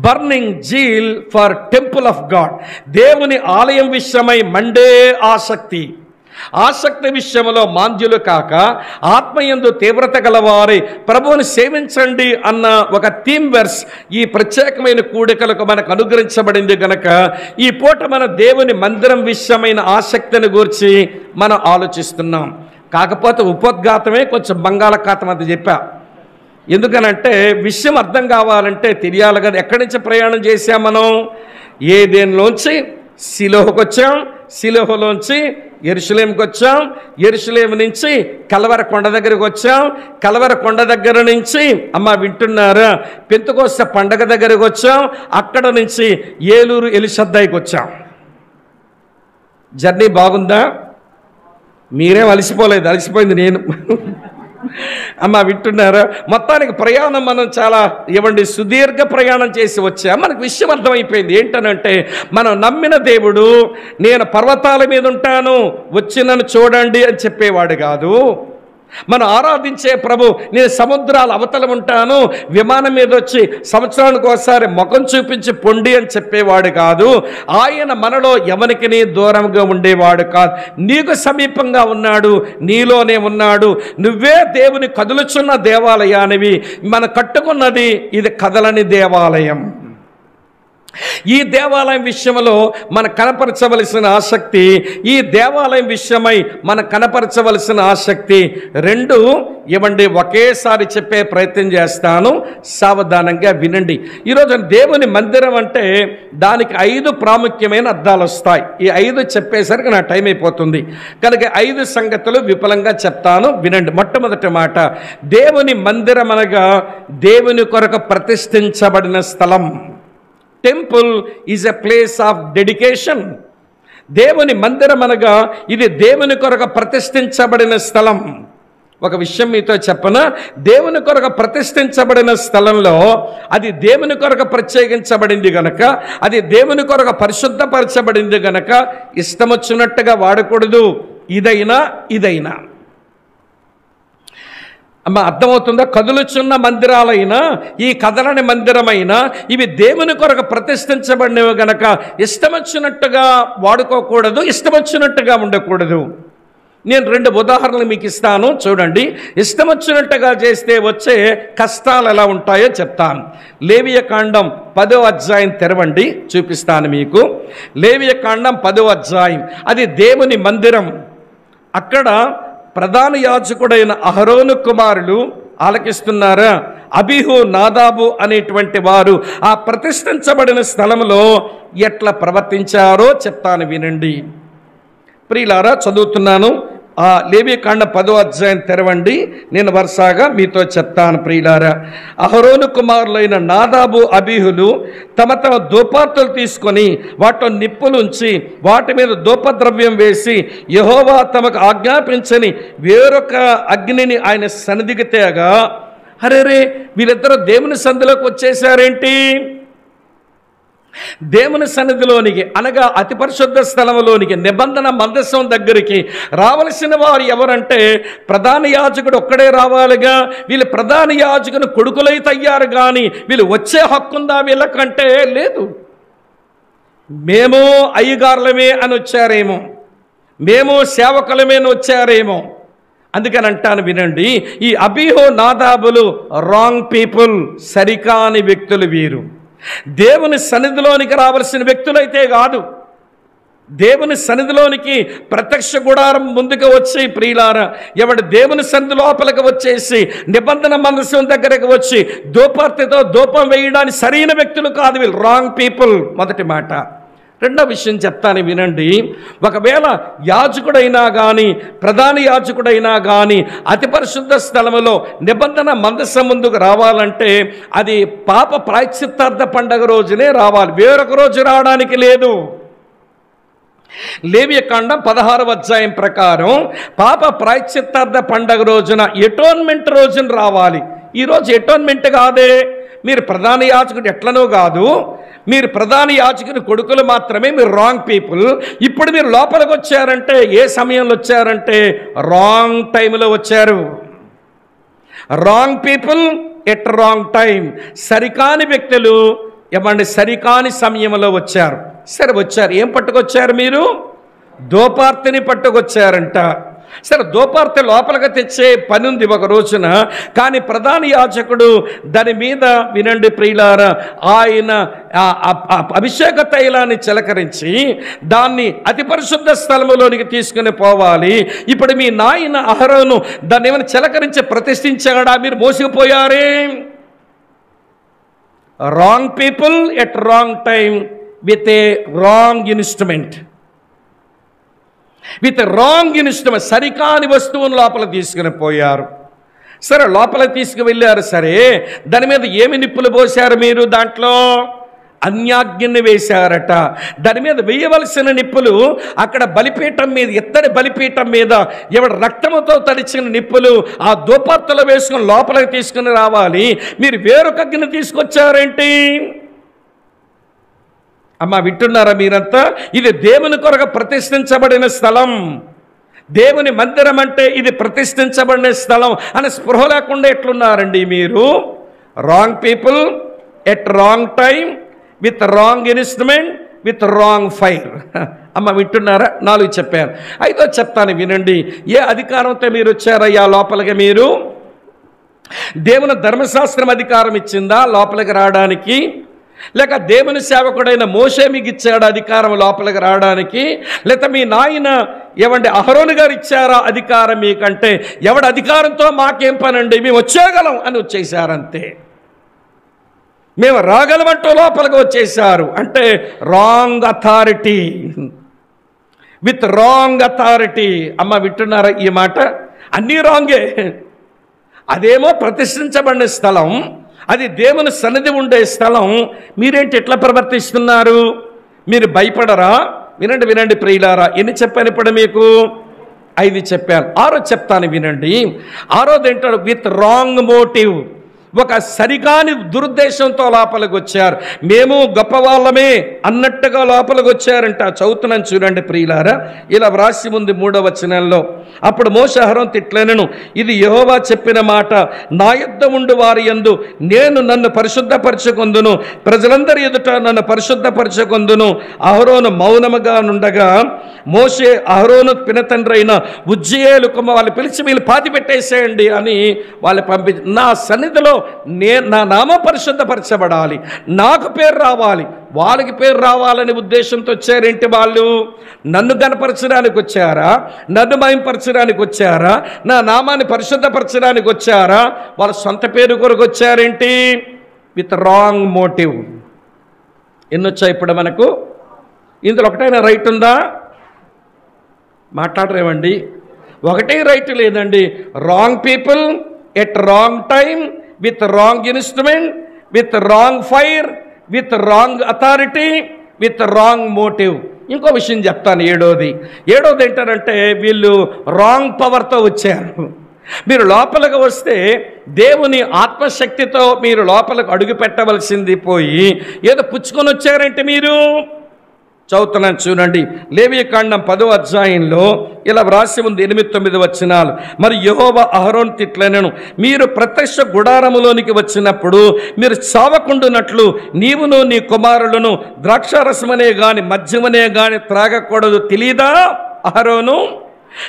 Burning zeal for temple of God. దేవుని ఆలయం విషయమై మండే ఆసక్తి. ఆసక్తి విషయంలో మాంద్యులు కాక ఆత్మయందు తీవ్రత గలవారి ప్రభువుని సేవించండి అన్న ఒక థీమ్ వెర్స్ ఈ ప్రత్యేకమైన కూడికలకు మనకు అనుగ్రహించబడింది కనుక ఈ పూట మన దేవుని మందిరం విషయమైన ఆసక్తిని గురించి మనం ఆలోచిస్తున్నాం. కాకపోతే ఉపోద్ఘాతమే కొంచెం బంగాళాఖాతం అంత చెప్పా. ఎందుకనంటే విషయం అర్థం కావాలంటే తెలియాలి కదా. ఎక్కడి నుంచి ప్రయాణం చేశాం మనం? ఏదేనులోంచి షిలోహుకు వచ్చాం, షిలోహులోంచి యెరూషలేముకి వచ్చాం, యెరూషలేము నుంచి కల్వరి కొండ దగ్గరికి వచ్చాం, కల్వరి కొండ దగ్గర నుంచి వింటున్నారా, పెంతెకోస్తు పండగ దగ్గరికి వచ్చాం, అక్కడ నుంచి ఏలూరు ఎలిషద్దాయికి వచ్చాం. జర్నీ బాగుందా? మీరేం అలసిపోలేదు, అలసిపోయింది నేను. వింటున్నారా? మొత్తానికి ప్రయాణం మనం చాలా సుదీర్ఘ ప్రయాణం చేసి వచ్చాం. మనకు విషయం అర్థమైపోయింది. ఏంటనంటే మనం నమ్మిన దేవుడు నేను పర్వతాల మీద ఉంటాను, వచ్చి నన్ను చూడండి అని చెప్పేవాడు కాదు. మనం ఆరాధించే ప్రభు నేను సముద్రాల అవతల ఉంటాను, విమానం మీద వచ్చి సంవత్సరానికి ఒకసారి ముఖం చూపించి పొండి అని చెప్పేవాడు కాదు. ఆయన మనలో ఎవరికి దూరంగా ఉండేవాడు కాదు. నీకు సమీపంగా ఉన్నాడు, నీలోనే ఉన్నాడు. నువ్వే దేవుని కదులుచున్న దేవాలయానివి. మనం కట్టుకున్నది ఇది కదలని దేవాలయం. ఈ దేవాలయం విషయంలో మన కనపరచవలసిన ఆసక్తి, ఈ దేవాలయం విషయమై మన కనపరచవలసిన ఆసక్తి రెండు ఇవ్వండి. ఒకేసారి చెప్పే ప్రయత్నం చేస్తాను, సావధానంగా వినండి. ఈరోజు దేవుని మందిరం అంటే దానికి 5 ప్రాముఖ్యమైన అర్థాలు వస్తాయి. ఈ 5 చెప్పేసరికి నా టైం అయిపోతుంది కనుక 5 సంగతులు విపులంగా చెప్తాను, వినండి. మొట్టమొదటి మాట, దేవుని మందిరం అనగా దేవుని కొరకు ప్రతిష్ఠించబడిన స్థలం. Temple is a place of dedication. దేవుని మందిరం అనగా ఇది దేవుని కొరకు ప్రతిష్ఠించబడిన స్థలం. ఒక విషయం మీతో చెప్పనా, దేవుని కొరకు ప్రతిష్ఠించబడిన స్థలంలో అది దేవుని కొరకు ప్రత్యేకించబడింది గనక, అది దేవుని కొరకు పరిశుద్ధపరచబడింది గనక ఇష్టం వచ్చినట్టుగా వాడకూడదు. ఇదైనా అమ్మ అర్థమవుతుందా? కదులుచున్న మందిరాలైనా ఈ కదలని మందిరమైనా ఇవి దేవుని కొరకు ప్రతిష్ఠించబడినవి గనక ఇష్టం వచ్చినట్టుగా వాడుకోకూడదు, ఇష్టం వచ్చినట్టుగా ఉండకూడదు. నేను 2 ఉదాహరణలు మీకు ఇస్తాను, చూడండి. ఇష్టం వచ్చినట్టుగా చేస్తే వచ్చే కష్టాలు ఎలా ఉంటాయో చెప్తాను. లేవియకాండం 10వ అధ్యాయం తెరవండి, చూపిస్తాను మీకు. లేవియకాండం 10వ అధ్యాయం, అది దేవుని మందిరం. అక్కడ ప్రధాన యాజకుడైన అహరోను కుమారులు ఆలకిస్తున్నారా, అబీహు నాదాబు అనేటువంటి వారు ఆ ప్రతిష్ఠించబడిన స్థలంలో ఎట్లా ప్రవర్తించారో చెప్తాను, వినండి. ప్రియులారా, చదువుతున్నాను. ఆ లేవియకాండం 10వ అధ్యాయం తెరవండి, నేను వరుసగా మీతో చెప్తాను. ప్రియులారా, అహరోను కుమారులైన నాదాబు అబీహులు తమ ధూపార్తులు తీసుకొని వాటిలో నిప్పులుంచి వాటి మీద ధూపద్రవ్యం వేసి యెహోవా తమకు ఆజ్ఞాపించని వేరొక అగ్నిని ఆయన సన్నిధికి తేగా, అరే వీళ్ళిద్దరూ దేవుని సన్నిధిలోకి వచ్చేసారేంటి? దేవుని సన్నిధిలోనికి అనగా అతి పరిశుద్ధ స్థలంలోనికి, నిబంధన మందసం దగ్గరికి రావలసిన వారు ఎవరంటే ప్రధాన యాజకుడు ఒక్కడే రావాలిగా. వీళ్ళు ప్రధాన యాజకుని కొడుకులైతే అయ్యారు, కానీ వీళ్ళు వచ్చే హక్కుందా వీళ్ళకంటే? లేదు. మేము అయ్యగారులమే అని వచ్చారేమో, మేము సేవకులమే అని వచ్చారేమో. అందుకని అంటాను, వినండి. ఈ అబీహు నాదాబులు రాంగ్ పీపుల్, సరికాని వ్యక్తులు వీరు. దేవుని సన్నిధిలోనికి రావాల్సిన వ్యక్తులైతే కాదు. దేవుని సన్నిధిలోనికి ప్రత్యక్ష గుడారం ముందుకు వచ్చి, ప్రియులారా, ఎవడు దేవుని సన్నిధి లోపలికి వచ్చేసి నిబంధన మందసం దగ్గరకు వచ్చి ధూపార్తితో ధూపం వేయడానికి సరైన వ్యక్తులు కాదు వీళ్ళు, రాంగ్ పీపుల్. మొదటి మాట. రెండో విషయం చెప్తాను, వినండి. ఒకవేళ యాజకుడైనా కానీ ప్రధాన యాజకుడైనా కానీ అతి పరిశుద్ధ స్థలములో నిబంధన మందసం ముందుకు రావాలంటే అది పాప ప్రాయశ్చిత్తార్థ పండగ రోజునే రావాలి, వేరొక రోజు రావడానికి లేదు. లేవియకాండం 16వ అధ్యాయం ప్రకారం పాప ప్రాయశ్చిత్తార్థ పండగ రోజున, ఎటోన్మెంట్ రోజున రావాలి. ఈరోజు ఎటోన్మెంట్ కాదే, మీరు ప్రధాన యాజకుడు ఎట్లనో కాదు, మీరు ప్రధాన యాజకుని కొడుకులు మాత్రమే, మీరు రాంగ్ పీపుల్. ఇప్పుడు మీరు లోపలికి వచ్చారంటే ఏ సమయంలో వచ్చారంటే రాంగ్ టైంలో వచ్చారు. Wrong people at wrong time. సరికాని వ్యక్తులు ఏమండి సరికాని సమయంలో వచ్చారు. సరే వచ్చారు, ఏం పట్టుకొచ్చారు మీరు? ధూపార్తిని పట్టుకొచ్చారంట. సరే ధూపార్తి లోపలికి తెచ్చే పని ఉంది ఒక రోజున, కానీ ప్రధాన యాజకుడు దాని మీద, వినండి ప్రియులారా, ఆయన అభిషేక తైలాన్ని చిలకరించి దాన్ని అతి పరిశుద్ధ స్థలములోనికి తీసుకుని పోవాలి. ఇప్పుడు మీ నాయన అహరోను దాన్ని ఏమైనా చిలకరించి ప్రతిష్ఠించాడా? మీరు మోసుకుపోయారే. Wrong people at wrong time with a wrong instrument. With wrong instrument, సరికాని వస్తువును లోపల తీసుకుని పోయారు. సరే లోపల తీసుకువెళ్ళారు, సరే దాని మీద ఏమి నిప్పులు పోశారు మీరు? దాంట్లో అన్యాగ్ని వేశారట. దాని మీద వేయవలసిన నిప్పులు అక్కడ బలిపీఠం మీద, ఎత్తడి బలిపీఠం మీద ఎవడు రక్తముతో తడిచిన నిప్పులు ఆ ధూపార్తులు వేసుకుని లోపలికి తీసుకుని రావాలి. మీరు వేరొక అగ్ని తీసుకొచ్చారేంటి? అమ్మా వింటున్నారా మీరంతా? ఇది దేవుని కొరకు ప్రతిష్ఠించబడిన స్థలం. దేవుని మందిరం అంటే ఇది ప్రతిష్ఠించబడిన స్థలం అని స్పృహ లేకుండా ఎట్లున్నారండి మీరు? Wrong people at wrong time with wrong instrument with wrong fire. అమ్మ వింటున్నారా? 4 చెప్పాను, 5వ చెప్తాను, వినండి. ఏ అధికారంతో మీరు వచ్చారయ్యా లోపలికి? మీరు దేవుని ధర్మశాస్త్రం అధికారం ఇచ్చిందా లోపలికి రావడానికి? లేక దేవుని సేవకుడైన మోషే మీకు ఇచ్చాడు అధికారం లోపలికి రావడానికి, లేక మీ నాయన ఏమంటే అహరోను గారు ఇచ్చారా అధికారం మీకంటే, ఎవడి అధికారంతో మాకేం పనండి, మేము వచ్చేయగలం అని వచ్చేసారంతే. మేము రాగలమంటూ లోపలికి వచ్చేసారు. అంటే wrong authority, with wrong authority. అమ్మ వింటున్నారా ఈ మాట? అన్నీ రాంగే. అదేమో ప్రతిష్ఠించబడిన స్థలం, అది దేవుని సన్నిధి ఉండే స్థలం. మీరేంటి ఎట్లా ప్రవర్తిస్తున్నారు? మీరు భయపడరా? వినండి వినండి ప్రియులారా, ఎన్ని చెప్పాను ఇప్పుడు మీకు? 5 చెప్పాను. 6 చెప్తాను వినండి. 6ది ఏంటాడు? With wrong motive. ఒక సరికాని దురుద్దేశంతో లోపలికి వచ్చారు. మేము గొప్పవాళ్ళమే అన్నట్టుగా లోపలికి వచ్చారంట. చదువుతున్నాను చూడండి ప్రియులారా, ఇలా వ్రాసి ఉంది 3వ వచనంలో. అప్పుడు మోషే అహరోనుతో ఇట్లనెను, ఇది యెహోవా చెప్పిన మాట, నా యొద్ద ఉండు వారి యందు నేను నన్ను పరిశుద్ధపరచుకొందును, ప్రజలందరి ఎదుట నన్ను పరిశుద్ధపరచుకొందును. అహరోను మౌనముగా నుండగా మోషే అహరోను పినతండ్రి అయిన ఉజ్జియేలు కుమారుని వాళ్ళు పిలిచి వీళ్ళు పాతి పెట్టేసేయండి అని వాళ్ళు పంపించి, నా సన్నిధిలో నా నామం పరిశుద్ధపరచబడాలి, నాకు పేరు రావాలి, వాళ్ళకి పేరు రావాలనే ఉద్దేశంతో వచ్చారేంటి వాళ్ళు? నన్ను గణపరచడానికి వచ్చారా? నన్ను మహింపరచడానికి వచ్చారా? నా నామాన్ని పరిశుద్ధపరచడానికి వచ్చారా? వాళ్ళ సొంత పేరు కొరకు వచ్చారేంటి? With wrong motive. ఎన్నొచ్చాయి ఇప్పుడు మనకు? ఇందులో ఒకటైనా రైట్ ఉందా? మాట్లాడరేమండి? ఒకటే రైట్ లేదండి. Wrong people at wrong time, with wrong instrument, with wrong fire, with wrong authority, with wrong motive. ఇంకో విషయం చెప్తాను. ఏడోది ఏంటారంటే, వీళ్ళు రాంగ్ పవర్తో వచ్చారు. మీరు లోపలికి వస్తే దేవుని ఆత్మశక్తితో మీరు లోపలికి అడుగు పెట్టవలసింది పోయి ఏదో పుచ్చుకొని వచ్చారంటే మీరు. చదువుతున్నాను చూడండి, లేవియకాండం 10వ అధ్యాయంలో ఇలా వ్రాసి ఉంది 8-9 వచనాలు. మరి యెహోవా అహరోనుతో ఇట్లనెను, మీరు ప్రత్యక్ష గుడారములోనికి వచ్చినప్పుడు మీరు చావకుండునట్లు నీవును నీ కుమారులను ద్రాక్షారసమనే గాని మద్యమనే గాని త్రాగకూడదు, తెలీదా అహరోను?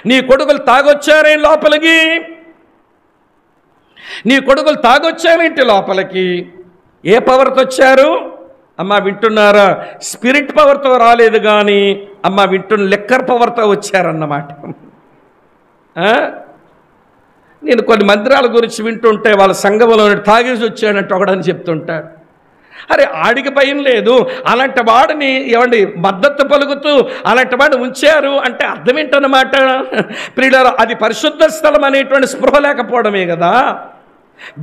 నీ కొడుకులు తాగొచ్చారే లోపలికి, నీ కొడుకులు తాగొచ్చారేంటి లోపలికి? ఏ పవర్తో వచ్చారు? అమ్మ వింటున్నారా? స్పిరిట్ పవర్తో రాలేదు కానీ అమ్మ వింటున్న లెక్కర్ పవర్తో వచ్చారన్నమాట. నేను కొన్ని మందిరాల గురించి వింటుంటే వాళ్ళ సంఘంలో తాగేసి వచ్చాడంటే ఒకడని చెప్తుంటాడు. అరే ఆడికి భయం లేదు, అలాంటి వాడిని ఏమండి మద్దతు పలుకుతూ అలాంటి వాడిని ఉంచారు అంటే అర్థం ఏంటన్నమాట? ప్రియులారా, అది పరిశుద్ధ స్థలం అనేటువంటి స్పృహ లేకపోవడమే కదా.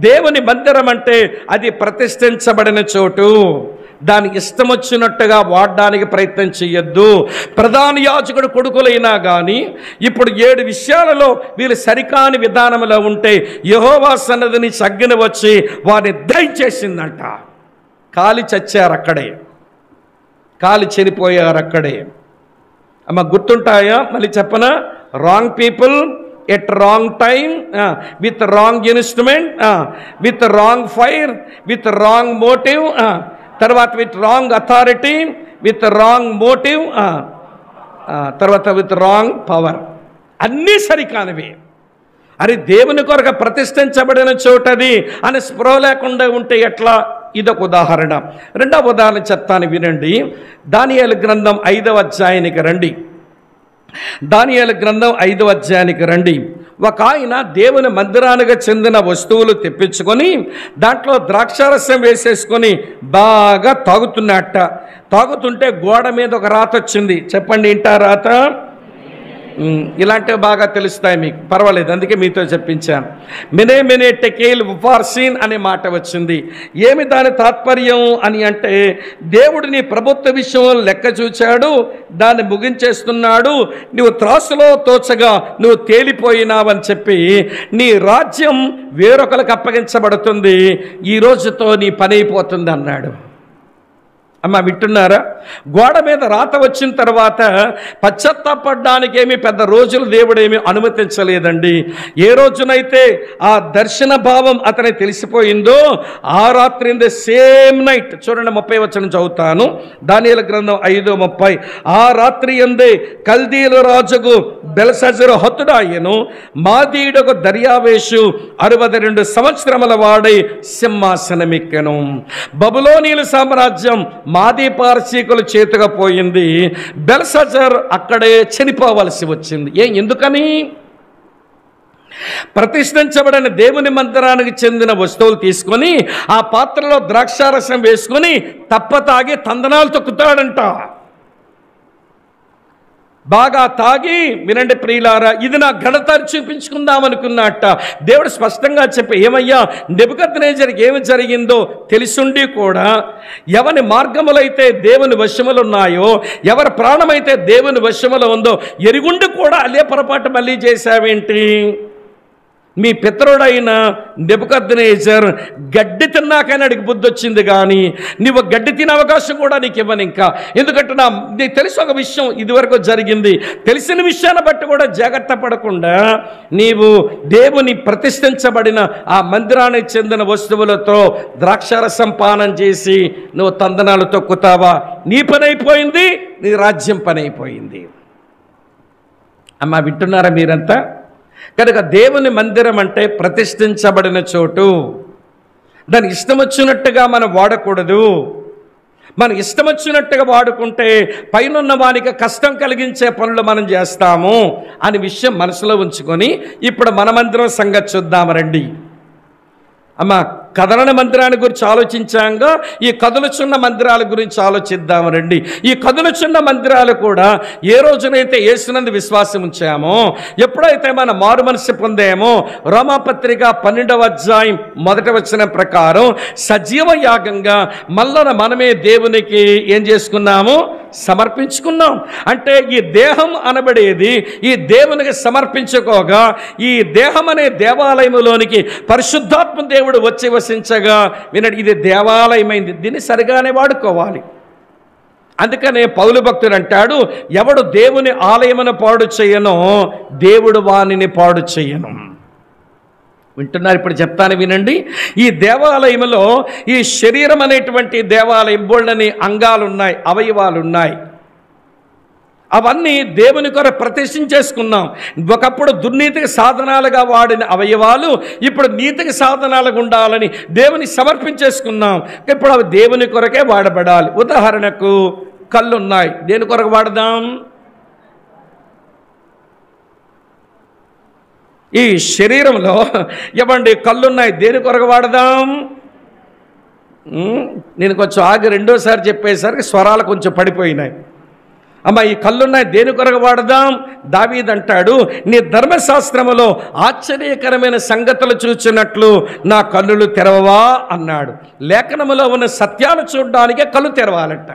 దేవుని మందిరం అంటే అది ప్రతిష్ఠించబడిన చోటు. దానికి ఇష్టం వచ్చినట్టుగా వాడడానికి ప్రయత్నం చేయొద్దు. ప్రధాన యాజకుడు కొడుకులైనా కానీ ఇప్పుడు 7 విషయాలలో వీళ్ళు సరికాని విధానంలో ఉంటే యెహోవా సన్నిధిని అగ్ని వచ్చి వారిని దయచేసిందంట. కాలి చచ్చారు అక్కడే, కాలి చనిపోయారు అక్కడే. అమ్మ గుర్తుంటాయా? మళ్ళీ చెప్పనా? Wrong people at wrong time, with wrong instrument, with wrong fire, with wrong motive, తర్వాత with wrong authority, with wrong motive, తర్వాత విత్ రాంగ్ పవర్. అన్నీ సరికానివి. అది దేవుని కొరకు ప్రతిష్ఠించబడిన చోటది అని స్పృహ లేకుండా ఉంటే ఎట్లా? ఇదొక ఉదాహరణ. 2వ ఉదాహరణ చెప్తాను వినండి. దానియేలు గ్రంథం 5వ అధ్యాయానికి రండి. దానియేలు గ్రంథం 5వ అధ్యాయానికి రండి. ఒక ఆయన దేవుని మందిరానికి చెందిన వస్తువులు తెప్పించుకొని దాంట్లో ద్రాక్షారసం వేసేసుకొని బాగా తాగుతున్నట్ట. తాగుతుంటే గోడ మీద ఒక రాత వచ్చింది. చెప్పండి, ఏంటా రాత? ఇలాంటివి బాగా తెలుస్తాయి మీకు, పర్వాలేదు, అందుకే మీతో చెప్పించాను. మినే మినే టెకేల్ ఉఫార్సీన్ అనే మాట వచ్చింది. ఏమి దాని తాత్పర్యం అని అంటే, దేవుడు నీ ప్రభుత్వ విషయంలో లెక్క చూచాడు, దాన్ని ముగించేస్తున్నాడు, నువ్వు త్రాసులో తోచగా నువ్వు తేలిపోయినావని చెప్పి నీ రాజ్యం వేరొకరికి అప్పగించబడుతుంది, ఈ రోజుతో నీ పని అయిపోతుంది అన్నాడు. అమ్మ వింటున్నారా? గోడ మీద రాత వచ్చిన తర్వాత పశ్చాత్తాపడడానికి ఏమి పెద్ద రోజులు దేవుడేమి అనుమతించలేదండి. ఏ రోజునైతే ఆ దర్శన భావం అతనికి తెలిసిపోయిందో ఆ రాత్రి ఇన్ ద సేమ్ నైట్, చూడండి 30 వచనం చదువుతాను, దానియేలు గ్రంథం 5:30. ఆ రాత్రి యందే కల్దీల రాజుకు బెల్షస్సరు హతుడాయెను, మాదీయుడకు దర్యావేషు 62 సంవత్సరముల వాడై సింహాసనమెక్కెను. బబులోనీయుల సామ్రాజ్యం మాదీ పారసీకుల చేతుగా పోయింది. బెల్షస్సర్ అక్కడే చనిపోవలసి వచ్చింది. ఎందుకని? ప్రతిష్ఠించబడిన దేవుని మందిరానికి చెందిన వస్తువులు తీసుకొని ఆ పాత్రలో ద్రాక్షారసం వేసుకొని తప్పతాగి తందనాలు తొక్కుతాడంట. బాగా తాగి, వినండి ప్రియులారా, ఇది నా ఘనత చూపించుకుందాం అనుకున్నట్ట. దేవుడు స్పష్టంగా చెప్పి, ఏమయ్యా నెబుకద్నెజరుకి ఏమి జరిగిందో తెలిసుండి కూడా ఎవరి మార్గములైతే దేవుని వశములు ఉన్నాయో, ఎవరి ప్రాణమైతే దేవుని వశములో ఉందో ఎరుగుండి కూడా అదే పొరపాటు మళ్ళీ చేశావేంటి? మీ పితరుడైన నెబుకద్నెజర్ గడ్డి తిన్నాకైనా అడిగి బుద్ధి వచ్చింది, కానీ నువ్వు గడ్డి తినే అవకాశం కూడా నీకు ఇవ్వను ఇంకా. ఎందుకంటే నీకు తెలిసి ఒక విషయం ఇదివరకు జరిగింది, తెలిసిన విషయాన్ని బట్టి కూడా జాగ్రత్త పడకుండా నీవు దేవుని ప్రతిష్ఠించబడిన ఆ మందిరానికి చెందిన వస్తువులతో ద్రాక్షారసం పానం చేసి నువ్వు తందనాలు తొక్కుతావా? నీ పని అయిపోయింది, నీ రాజ్యం పని అయిపోయింది. అమ్మా వింటున్నారా మీరంతా? కనుక దేవుని మందిరం అంటే ప్రతిష్ఠించబడిన చోటు. దాని ఇష్టం వచ్చినట్టుగా మనం వాడకూడదు. మనం ఇష్టం వచ్చినట్టుగా వాడుకుంటే పైనున్న వానికి కష్టం కలిగించే పనులు మనం చేస్తాము అనే విషయం మనసులో ఉంచుకొని ఇప్పుడు మన మందిరం సంగతి చూద్దాం రండి. అమ్మ కదలని మందిరాన్ని గురించి ఆలోచించాంగా ఈ కదులుచున్న మందిరాల గురించి ఆలోచిద్దాం రండి. ఈ కదులుచున్న మందిరాలు కూడా ఏ రోజునైతే యేసునందు విశ్వాసం ఉంచామో, ఎప్పుడైతే మన మారు మనసు పొందామో, రోమాపత్రిక 12వ అధ్యాయం 1వ వచనం ప్రకారం సజీవ యాగంగా మళ్ళన మనమే దేవునికి ఏం చేసుకున్నాము? సమర్పించుకున్నాం. అంటే ఈ దేహం అనబడేది ఈ దేవునికి సమర్పించుకోగా ఈ దేహం అనే దేవాలయంలోనికి పరిశుద్ధాత్మ దేవుడు వచ్చి వసించగా, వినండి, ఇది దేవాలయమైంది, దీన్ని సరిగానే వాడుకోవాలి. అందుకనే పౌలు భక్తుడు అంటాడు, ఎవడు దేవుని ఆలయమును పాడు చేయనో దేవుడు వానిని పాడు చేయను. వింటున్నారు? ఇప్పుడు చెప్తాను వినండి. ఈ దేవాలయంలో ఈ శరీరం అనేటువంటి దేవాలయం బోళ్ళని అంగాలు ఉన్నాయి, అవయవాలు ఉన్నాయి. అవన్నీ దేవుని కొరకు ప్రతిష్ఠించేసుకున్నాం. ఒకప్పుడు దుర్నీతికి సాధనాలుగా వాడిన అవయవాలు ఇప్పుడు నీతికి సాధనాలుగా ఉండాలని దేవుని సమర్పించేసుకున్నాం. ఇప్పుడు అవి దేవుని కొరకే వాడబడాలి. ఉదాహరణకు కళ్ళు ఉన్నాయి, దేని కొరకు వాడదాం? ఈ శరీరంలో ఇవ్వండి కళ్ళున్నాయి, దేని కొరకు వాడదాం? నేను కొంచెం ఆగి రెండోసారి చెప్పేసరికి స్వరాలు కొంచెం పడిపోయినాయి. అమ్మ ఈ కళ్ళున్నాయి, దేని కొరకు వాడదాం? దావీదు అంటాడు, నీ ధర్మశాస్త్రములో ఆశ్చర్యకరమైన సంగతులు చూచినట్లు నా కన్నులు తెరవవా అన్నాడు. లేఖనములో ఉన్న సత్యాలు చూడడానికే కళ్ళు తెరవాలంట.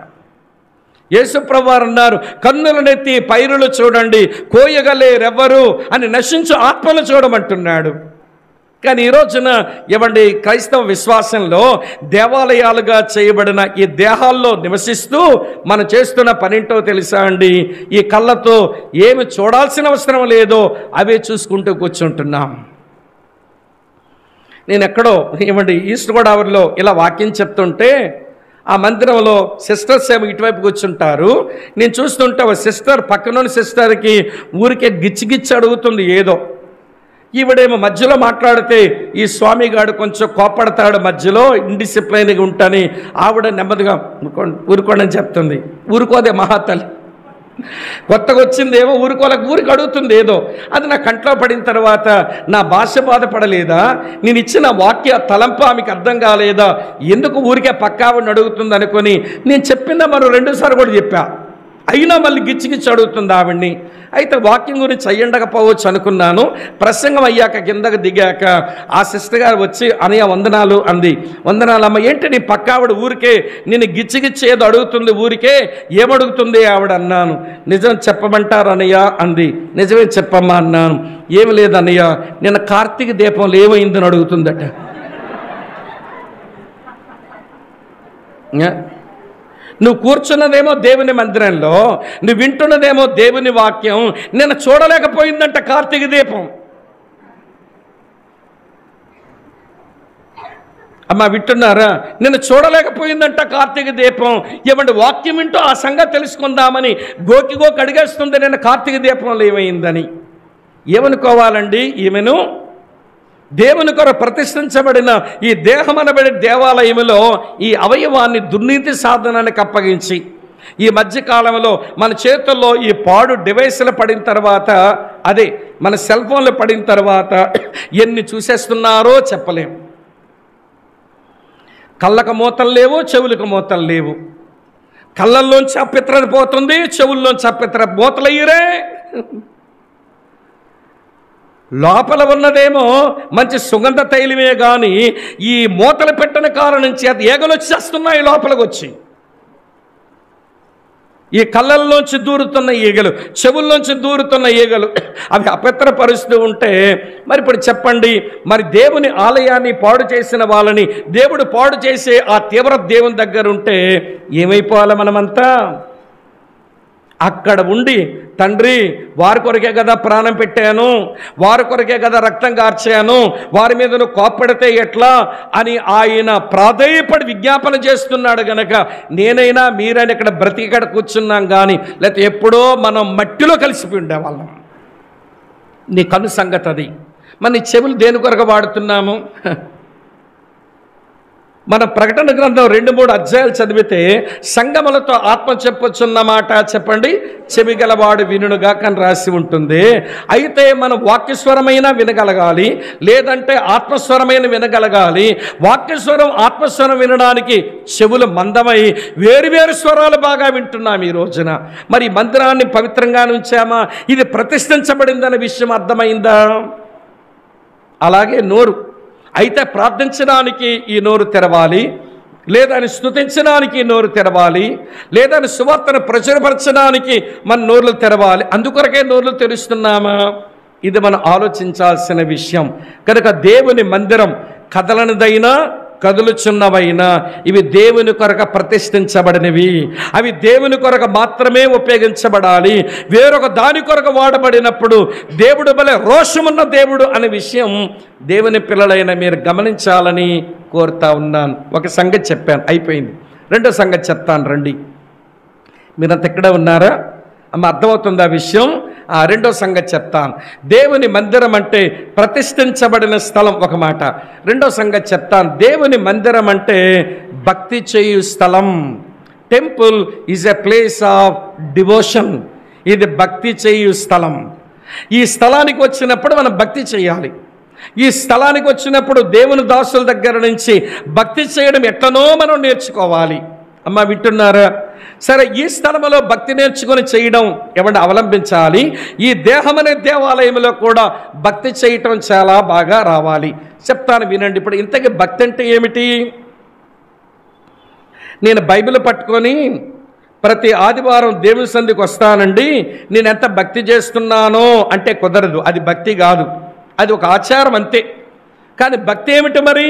యేసుప్రభువారు అన్నారు, కన్నులనెత్తి పైరులు చూడండి, కోయగలేరెవ్వరు అని నశించు ఆత్మలు చూడమంటున్నాడు. కానీ ఈ రోజున ఇవ్వండి క్రైస్తవ విశ్వాసంలో దేవాలయాలుగా చేయబడిన ఈ దేహాల్లో నివసిస్తూ మనం చేస్తున్న పనింటో తెలుసా అండి? ఈ కళ్ళతో ఏమి చూడాల్సిన అవసరం లేదో అవే చూసుకుంటూ కూర్చుంటున్నాం. నేను ఎక్కడో ఇవ్వండి ఈస్ట్ గోదావరిలో ఇలా వాక్యం చెప్తుంటే ఆ మందిరంలో సిస్టర్స్ ఏమో ఇటువైపు కూర్చుంటారు. నేను చూస్తుంటే ఒక సిస్టర్ పక్కనున్న సిస్టర్కి ఊరికే గిచ్చి అడుగుతుంది ఏదో. ఈవిడేమో మధ్యలో మాట్లాడితే ఈ స్వామిగాడు కొంచెం కోపడతాడు, మధ్యలో ఇండిసిప్లైన్గా ఉంటాని ఆవిడ నెమ్మదిగా ఊరుకోండి చెప్తుంది. ఊరుకోదే మహాతల్లి, కొత్తగా వచ్చిందేమో ఊరికి అడుగుతుంది ఏదో. అది నా కంట్లో పడిన తర్వాత నా భాష బాధపడలేదా? నేను ఇచ్చిన వాక్య తలంప ఆమెకు అర్థం కాలేదా? ఎందుకు ఊరికే పక్కావిని అడుగుతుంది అనుకొని నేను చెప్పిందా మరో 2 సార్లు కూడా చెప్పా. అయినా మళ్ళీ గిచ్చి అడుగుతుంది ఆవిడ్ని. అయితే వాక్యం గురించి అయ్యుండకపోవచ్చు అనుకున్నాను. ప్రసంగం అయ్యాక కిందకు దిగాక ఆ సిస్టర్ గారు వచ్చి అనయ్య వందనాలు అంది. వందనాలు అమ్మ. ఏంటి నీ పక్క ఆవిడ ఊరికే నిన్ను గిచ్చి ఏదో అడుగుతుంది, ఊరికే ఏమడుగుతుంది ఆవిడ అన్నాను. నిజం చెప్పమంటారు అనయ్య అంది. నిజమే చెప్పమ్మా అన్నాను. ఏమి లేదన్నయ్య, నిన్న కార్తీక దీపంలో ఏమైందని అడుగుతుందట. నువ్వు కూర్చున్నదేమో దేవుని మందిరంలో, నువ్వు వింటున్నదేమో దేవుని వాక్యం. నేను చూడలేకపోయిందంట కార్తీక దీపం. అమ్మా వింటున్నారా? నేను చూడలేకపోయిందంట కార్తీక దీపం. ఏమంటే వాక్యం వింటూ ఆ సంగతి తెలుసుకుందామని గోకి అడిగేస్తుంది నేను కార్తీక దీపంలో ఏమైందని. ఏమనుకోవాలండి? ఈమెను దేవుని కొరకు ప్రతిష్ఠించబడిన ఈ దేహం అనబడే దేవాలయంలో ఈ అవయవాన్ని దుర్నీతి సాధనానికి అప్పగించి, ఈ మధ్యకాలంలో మన చేతుల్లో ఈ పాడు డివైసులు పడిన తర్వాత, అదే మన సెల్ ఫోన్లు పడిన తర్వాత ఎన్ని చూసేస్తున్నారో చెప్పలేం. కళ్ళకు మూతలు లేవు, చెవులకు మూతలు లేవు. కళ్ళల్లోంచి అప్పిత్రని పోతుంది, చెవుల్లోంచి అప్పిత్ర మూతలయ్యరే. లోపల ఉన్నదేమో మంచి సుగంధ తైలమే కానీ ఈ మూతలు పెట్టని కారణం చేత ఈగలు వచ్చేస్తున్నాయి లోపలికి వచ్చి. ఈ కళ్ళల్లోంచి దూరుతున్న ఈగలు, చెవుల్లోంచి దూరుతున్న ఈగలు అవి అపవిత్రపరుస్తూ ఉంటే మరి ఇప్పుడు చెప్పండి, మరి దేవుని ఆలయాన్ని పాడు చేసిన వాళ్ళని దేవుడు పాడు చేసే ఆ తీవ్ర దేవుని దగ్గర ఉంటే ఏమైపోవాలి మనమంతా? అక్కడ ఉండి తండ్రి వారి కొరకే కదా ప్రాణం పెట్టాను, వారి కొరకే కదా రక్తం కార్చాను, వారి మీద నువ్వు కోప్పడితే ఎట్లా అని ఆయన ప్రాధేయపడి విజ్ఞాపన చేస్తున్నాడు గనక నేనైనా మీరైనా ఇక్కడ బ్రతికడ కూర్చున్నాం. కానీ లేకపోతే ఎప్పుడో మనం మట్టిలో కలిసిపోయి ఉండేవాళ్ళం. నీ కను సంగతి అది. మన చెవులు దేని కొరకు వాడుతున్నాము? మన ప్రకటన గ్రంథం 2-3 అధ్యాయాలు చదివితే సంగములతో ఆత్మ చెప్పొచ్చున్నమాట. చెప్పండి, చెవిగలవాడు వినుడుగా అని రాసి ఉంటుంది. అయితే మనం వాక్యస్వరమైన వినగలగాలి, లేదంటే ఆత్మస్వరమైన వినగలగాలి. వాక్యస్వరం ఆత్మస్వరం వినడానికి చెవులు మందమై వేరువేరు స్వరాలు బాగా వింటున్నాం ఈ రోజున. మరి మందిరాన్ని పవిత్రంగా ఉంచామా? ఇది ప్రతిష్ఠించబడిందనే విషయం అర్థమైందా? అలాగే నోరు. అయితే ప్రార్థించడానికి ఈ నోరు తెరవాలి, లేదా స్తుతించడానికి నోరు తెరవాలి, లేదా సువార్తను ప్రచురపరచడానికి మన నోర్లు తెరవాలి. అందుకొరకే నోర్లు తెరుస్తున్నామా? ఇది మనం ఆలోచించాల్సిన విషయం. కనుక దేవుని మందిరం కదలనిదైనా కదులుచున్నవైనా ఇవి దేవుని కొరకు ప్రతిష్ఠించబడినవి. అవి దేవుని కొరకు మాత్రమే ఉపయోగించబడాలి. వేరొక దాని కొరకు వాడబడినప్పుడు దేవుడు భలే రోషమున్న దేవుడు అనే విషయం దేవుని పిల్లలైన మీరు గమనించాలని కోరుతా ఉన్నాను. ఒక సంగతి చెప్పాను, అయిపోయింది. రెండో సంగతి చెప్తాను, రండి. మీరంత ఎక్కడ ఉన్నారా? అమ్మ అర్థమవుతుంది ఆ విషయం. రెండో సంగతి చెప్తాను. దేవుని మందిరం అంటే ప్రతిష్ఠించబడిన స్థలం ఒక మాట. రెండో సంగతి చెప్తాను. దేవుని మందిరం అంటే భక్తి చేయు స్థలం. Temple is a place of devotion. ఇది భక్తి చేయు స్థలం. ఈ స్థలానికి వచ్చినప్పుడు మనం భక్తి చేయాలి. ఈ స్థలానికి వచ్చినప్పుడు దేవుని దాసుల దగ్గర నుంచి భక్తి చేయడం ఎట్లనో మనం నేర్చుకోవాలి. అమ్మ వింటున్నారా? సరే, ఈ స్థలంలో భక్తి నేర్చుకొని చేయడం ఏమన్నా అవలంబించాలి. ఈ దేహం అనే దేవాలయంలో కూడా భక్తి చేయటం చాలా బాగా రావాలి. చెప్తాను వినండి. ఇప్పుడు ఇంతకీ భక్తి అంటే ఏమిటి? నేను బైబిల్ పట్టుకొని ప్రతి ఆదివారం దేవుని సన్నిధికి వస్తానండి, నేను ఎంత భక్తి చేస్తున్నానో అంటే కుదరదు. అది భక్తి కాదు, అది ఒక ఆచారం అంతే. కానీ భక్తి ఏమిటి మరి?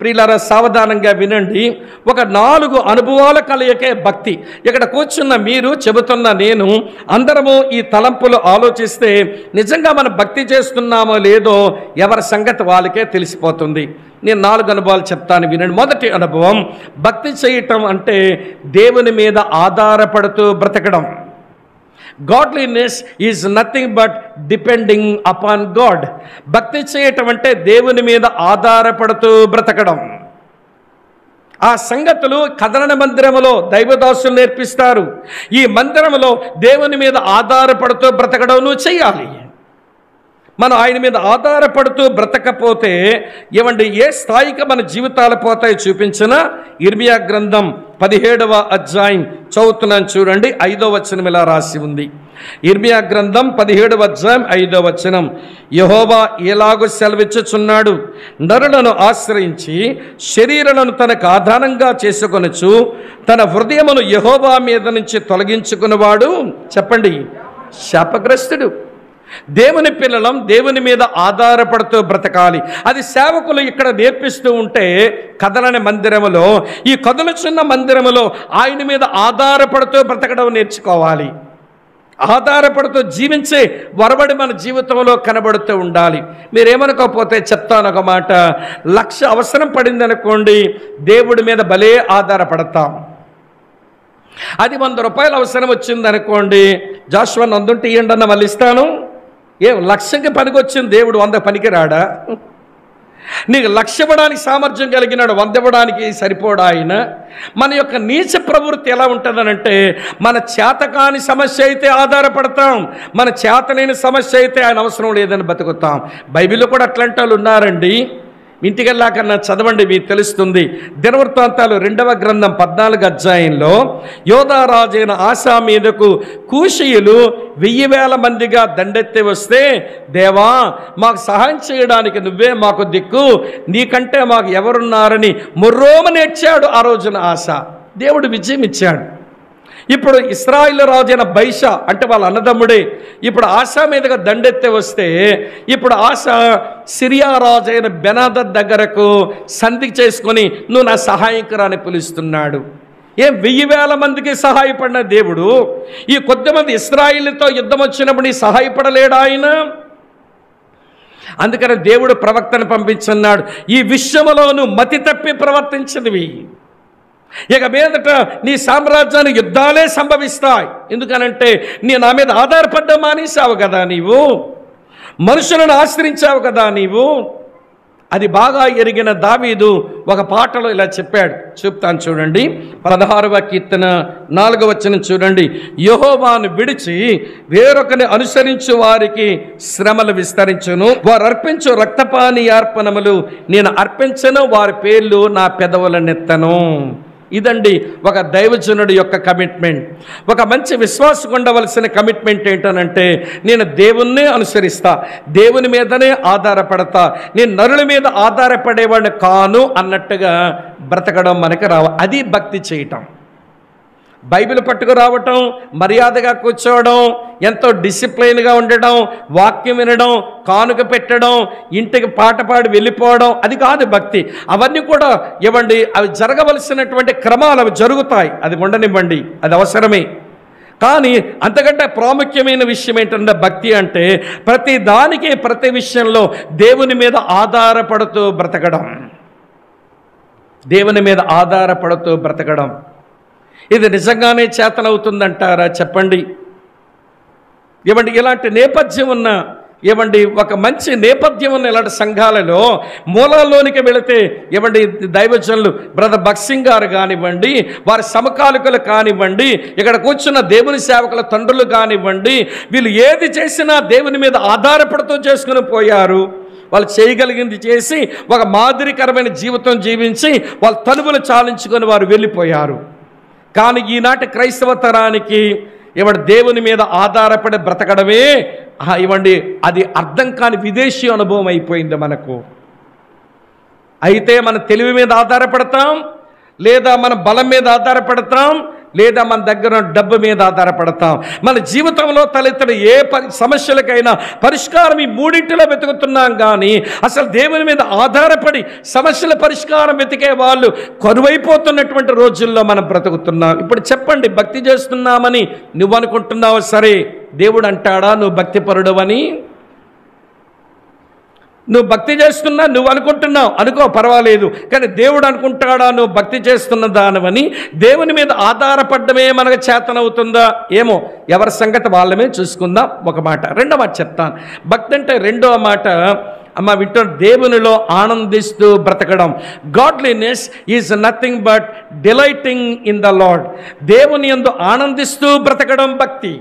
ప్రియులారా సావధానంగా వినండి. ఒక 4 అనుభవాల కలయికే భక్తి. ఇక్కడ కూర్చున్న మీరు, చెబుతున్న నేను, అందరము ఈ తలంపులు ఆలోచిస్తే నిజంగా మనం భక్తి చేస్తున్నామో లేదో ఎవరి సంగతి వాళ్ళకే తెలిసిపోతుంది. నేను 4 అనుభవాలు చెప్తాను వినండి. మొదటి అనుభవం, భక్తి చేయటం అంటే దేవుని మీద ఆధారపడుతూ బ్రతకడం. Godliness is nothing but depending upon God. భక్తి చేయటం అంటే దేవుని మీద ఆధారపడుతూ బ్రతకడం. ఆ సంగతులు కదలన మందిరములో దైవదాసులు నేర్పిస్తారు. ఈ మందిరములో దేవుని మీద ఆధారపడుతూ బ్రతకడం నువ్వు చేయాలి. మనం ఆయన మీద ఆధారపడుతూ బ్రతకపోతే ఏమండి ఏ స్థాయికి మన జీవితాలు పోతాయి చూపించిన ఇర్మియా గ్రంథం 17వ అధ్యాయం చదువుతున్నాను చూడండి. 5వ వచనం ఇలా రాసి ఉంది. ఇర్మియా గ్రంథం 17వ అధ్యాయం 5వ వచనం. యెహోవా ఎలాగో సెలవిచ్చుచున్నాడు, నరులను ఆశ్రయించి శరీరాలను తనకు ఆధారంగా చేసుకొనుచు తన హృదయమును యెహోవా మీద నుంచి తొలగించుకున్నవాడు, చెప్పండి, శాపగ్రస్తుడు. దేవుని పిల్లలం దేవుని మీద ఆధారపడుతూ బ్రతకాలి. అది సేవకులు ఇక్కడ నేర్పిస్తూ ఉంటే కదలని మందిరములో, ఈ కదులుచున్న మందిరములో ఆయన మీద ఆధారపడుతూ బ్రతకడం నేర్చుకోవాలి. ఆధారపడుతూ జీవించే వరబడి మన జీవితంలో కనబడుతూ ఉండాలి. మీరేమనుకోకపోతే చెప్తాను ఒక మాట. 1,00,000 అవసరం పడింది అనుకోండి, దేవుడి మీద భలే ఆధారపడతాం. అది 100 రూపాయలు అవసరం వచ్చింది అనుకోండి, జాషువా 100 ఉంటే ఇవ్వండి అన్న మళ్ళీ ఇస్తాను. 1,00,000కి పనికి వచ్చింది దేవుడు 100 పనికి రాడా? నీకు 1,00,000 ఇవ్వడానికి సామర్థ్యం కలిగినాడు, 100 ఇవ్వడానికి సరిపోడా ఆయన? మన యొక్క నీచ ప్రవృత్తి ఎలా ఉంటుందనంటే, మన చేతకాని సమస్య అయితే ఆధారపడతాం, మన చేతలేని సమస్య అయితే ఆయన అవసరం లేదని బతుకుతాం. బైబిల్లో కూడా అట్లాంటి వాళ్ళు ఉన్నారండి. ఇంటికెళ్ళాకన్నా చదవండి, మీకు తెలుస్తుంది. దినవృత్తాంతాలు 2వ గ్రంథం 14వ అధ్యాయంలో యోధారాజైన ఆసా మీదకు కూషీయులు 1000 మందిగా దండెత్తి వస్తే, దేవా మాకు సహాయం చేయడానికి నువ్వే మాకు దిక్కు, నీకంటే మాకు ఎవరున్నారని మొర్రోమనేర్చాడు ఆ రోజున ఆసా. దేవుడు విజయం ఇచ్చాడు. ఇప్పుడు ఇశ్రాయేలు రాజైన బైషా అంటే వాళ్ళ అన్నదమ్ముడే ఇప్పుడు ఆసా మీదుగా దండెత్తి వస్తే, ఇప్పుడు ఆసా సిరియా రాజైన బెనాదద్ దగ్గరకు సంధి చేసుకొని నువ్వు నా సహాయకురా అని పిలుస్తున్నాడు. 1000 మందికి సహాయపడిన దేవుడు ఈ కొద్దిమంది ఇశ్రాయేలుతో యుద్ధం వచ్చినప్పుడు నీ సహాయపడలేడా ఆయన? అందుకని దేవుడు ప్రవక్తను పంపించున్నాడు, ఈ విషయంలోనూ మతి తప్పి ప్రవర్తించినవి ఇక మీదట నీ సామ్రాజ్యానికి యుద్ధాలే సంభవిస్తాయి. ఎందుకనంటే నీ నా మీద ఆధారపడ్డం మానేశావు కదా, నీవు మనుషులను ఆశ్రయించావు కదా నీవు. అది బాగా ఎరిగిన దావీదు ఒక పాటలో ఇలా చెప్పాడు, చెప్తాను చూడండి. 16వ కీర్తన 4వ వచనం చూడండి. యెహోవాను విడిచి వేరొకని అనుసరించు వారికి శ్రమలు విస్తరించును, వారు అర్పించు రక్తపానీయార్పణములు నేను అర్పించను, వారి పేర్లు నా పెదవులనెత్తను. ఇదండి ఒక దైవజనుడి యొక్క కమిట్మెంట్. ఒక మంచి విశ్వాసం ఉండవలసిన కమిట్మెంట్ ఏంటనంటే, నేను దేవుణ్ణి అనుసరిస్తా, దేవుని మీదనే ఆధారపడతా, నేను నరుల మీద ఆధారపడేవాడిని కాను అన్నట్టుగా బ్రతకడం మనకి అది భక్తి చేయటం. బైబిల్ పట్టుకు రావటం, మర్యాదగా కూర్చోవడం, ఎంతో డిసిప్లైన్గా ఉండడం, వాక్యం వినడం, కానుక పెట్టడం, ఇంటికి పాట పాడి వెళ్ళిపోవడం, అది కాదు భక్తి. అవన్నీ కూడా ఇవ్వండి, అవి జరగవలసినటువంటి క్రమాలు అవి జరుగుతాయి, అది ఉండనివ్వండి, అది అవసరమే. కానీ అంతకంటే ప్రాముఖ్యమైన విషయం ఏంటంటే భక్తి అంటే ప్రతి దానికి ప్రతి విషయంలో దేవుని మీద ఆధారపడుతూ బ్రతకడం. దేవుని మీద ఆధారపడుతూ బ్రతకడం ఇది నిజంగానే చేతనవుతుందంటారా? చెప్పండి. ఇవ్వండి, ఇలాంటి నేపథ్యం ఉన్న ఇవ్వండి ఒక మంచి నేపథ్యం ఉన్న ఇలాంటి సంఘాలలో మూలాల్లోనికి వెళితే ఇవ్వండి దైవజనులు బ్రదర్ బక్సింగ్ గారు కానివ్వండి, వారి సమకాలికులు కానివ్వండి, ఇక్కడ కూర్చున్న దేవుని సేవకుల తండ్రులు కానివ్వండి, వీళ్ళు ఏది చేసినా దేవుని మీద ఆధారపడుతూ చేసుకుని పోయారు. వాళ్ళు చేయగలిగింది చేసి ఒక మాదిరికరమైన జీవితం జీవించి వాళ్ళ తనువులు చాలించుకొని వారు వెళ్ళిపోయారు. కానీ ఈనాటి క్రైస్తవ తరానికి ఇవ్వండి దేవుని మీద ఆధారపడి బ్రతకడమే ఇవ్వండి అది అర్థం కాని విదేశీ అనుభవం అయిపోయింది మనకు. అయితే మన తెలివి మీద ఆధారపడతాం, లేదా మన బలం మీద ఆధారపడతాం, లేదా మన దగ్గర డబ్బు మీద ఆధారపడతాం. మన జీవితంలో తలెత్తిన ఏ సమస్యలకైనా పరిష్కారం ఈ మూడింటిలో వెతుకుతున్నాం. కానీ అసలు దేవుని మీద ఆధారపడి సమస్యల పరిష్కారం వెతికే వాళ్ళు కరువైపోతున్నటువంటి రోజుల్లో మనం బ్రతుకుతున్నాం. ఇప్పుడు చెప్పండి, భక్తి చేస్తున్నామని నువ్వు అనుకుంటున్నావు సరే, దేవుడు అంటాడా నువ్వు భక్తిపరుడు అని? నువ్వు భక్తి చేస్తున్నా నువ్వు అనుకుంటున్నావు, అనుకో పర్వాలేదు, కానీ దేవుడు అనుకుంటాడా నువ్వు భక్తి చేస్తున్న దానివని? దేవుని మీద ఆధారపడమే మనకు చేతనవుతుందా? ఏమో, ఎవరి సంగతి వాళ్ళమే చూసుకుందాం. ఒక మాట. రెండవ మాట చెప్తాను. భక్తి అంటే రెండవ మాట అమ్మ వింటూ దేవునిలో ఆనందిస్తూ బ్రతకడం. Godliness is nothing but delighting in the lord. దేవుని యందు ఆనందిస్తూ బ్రతకడం భక్తి.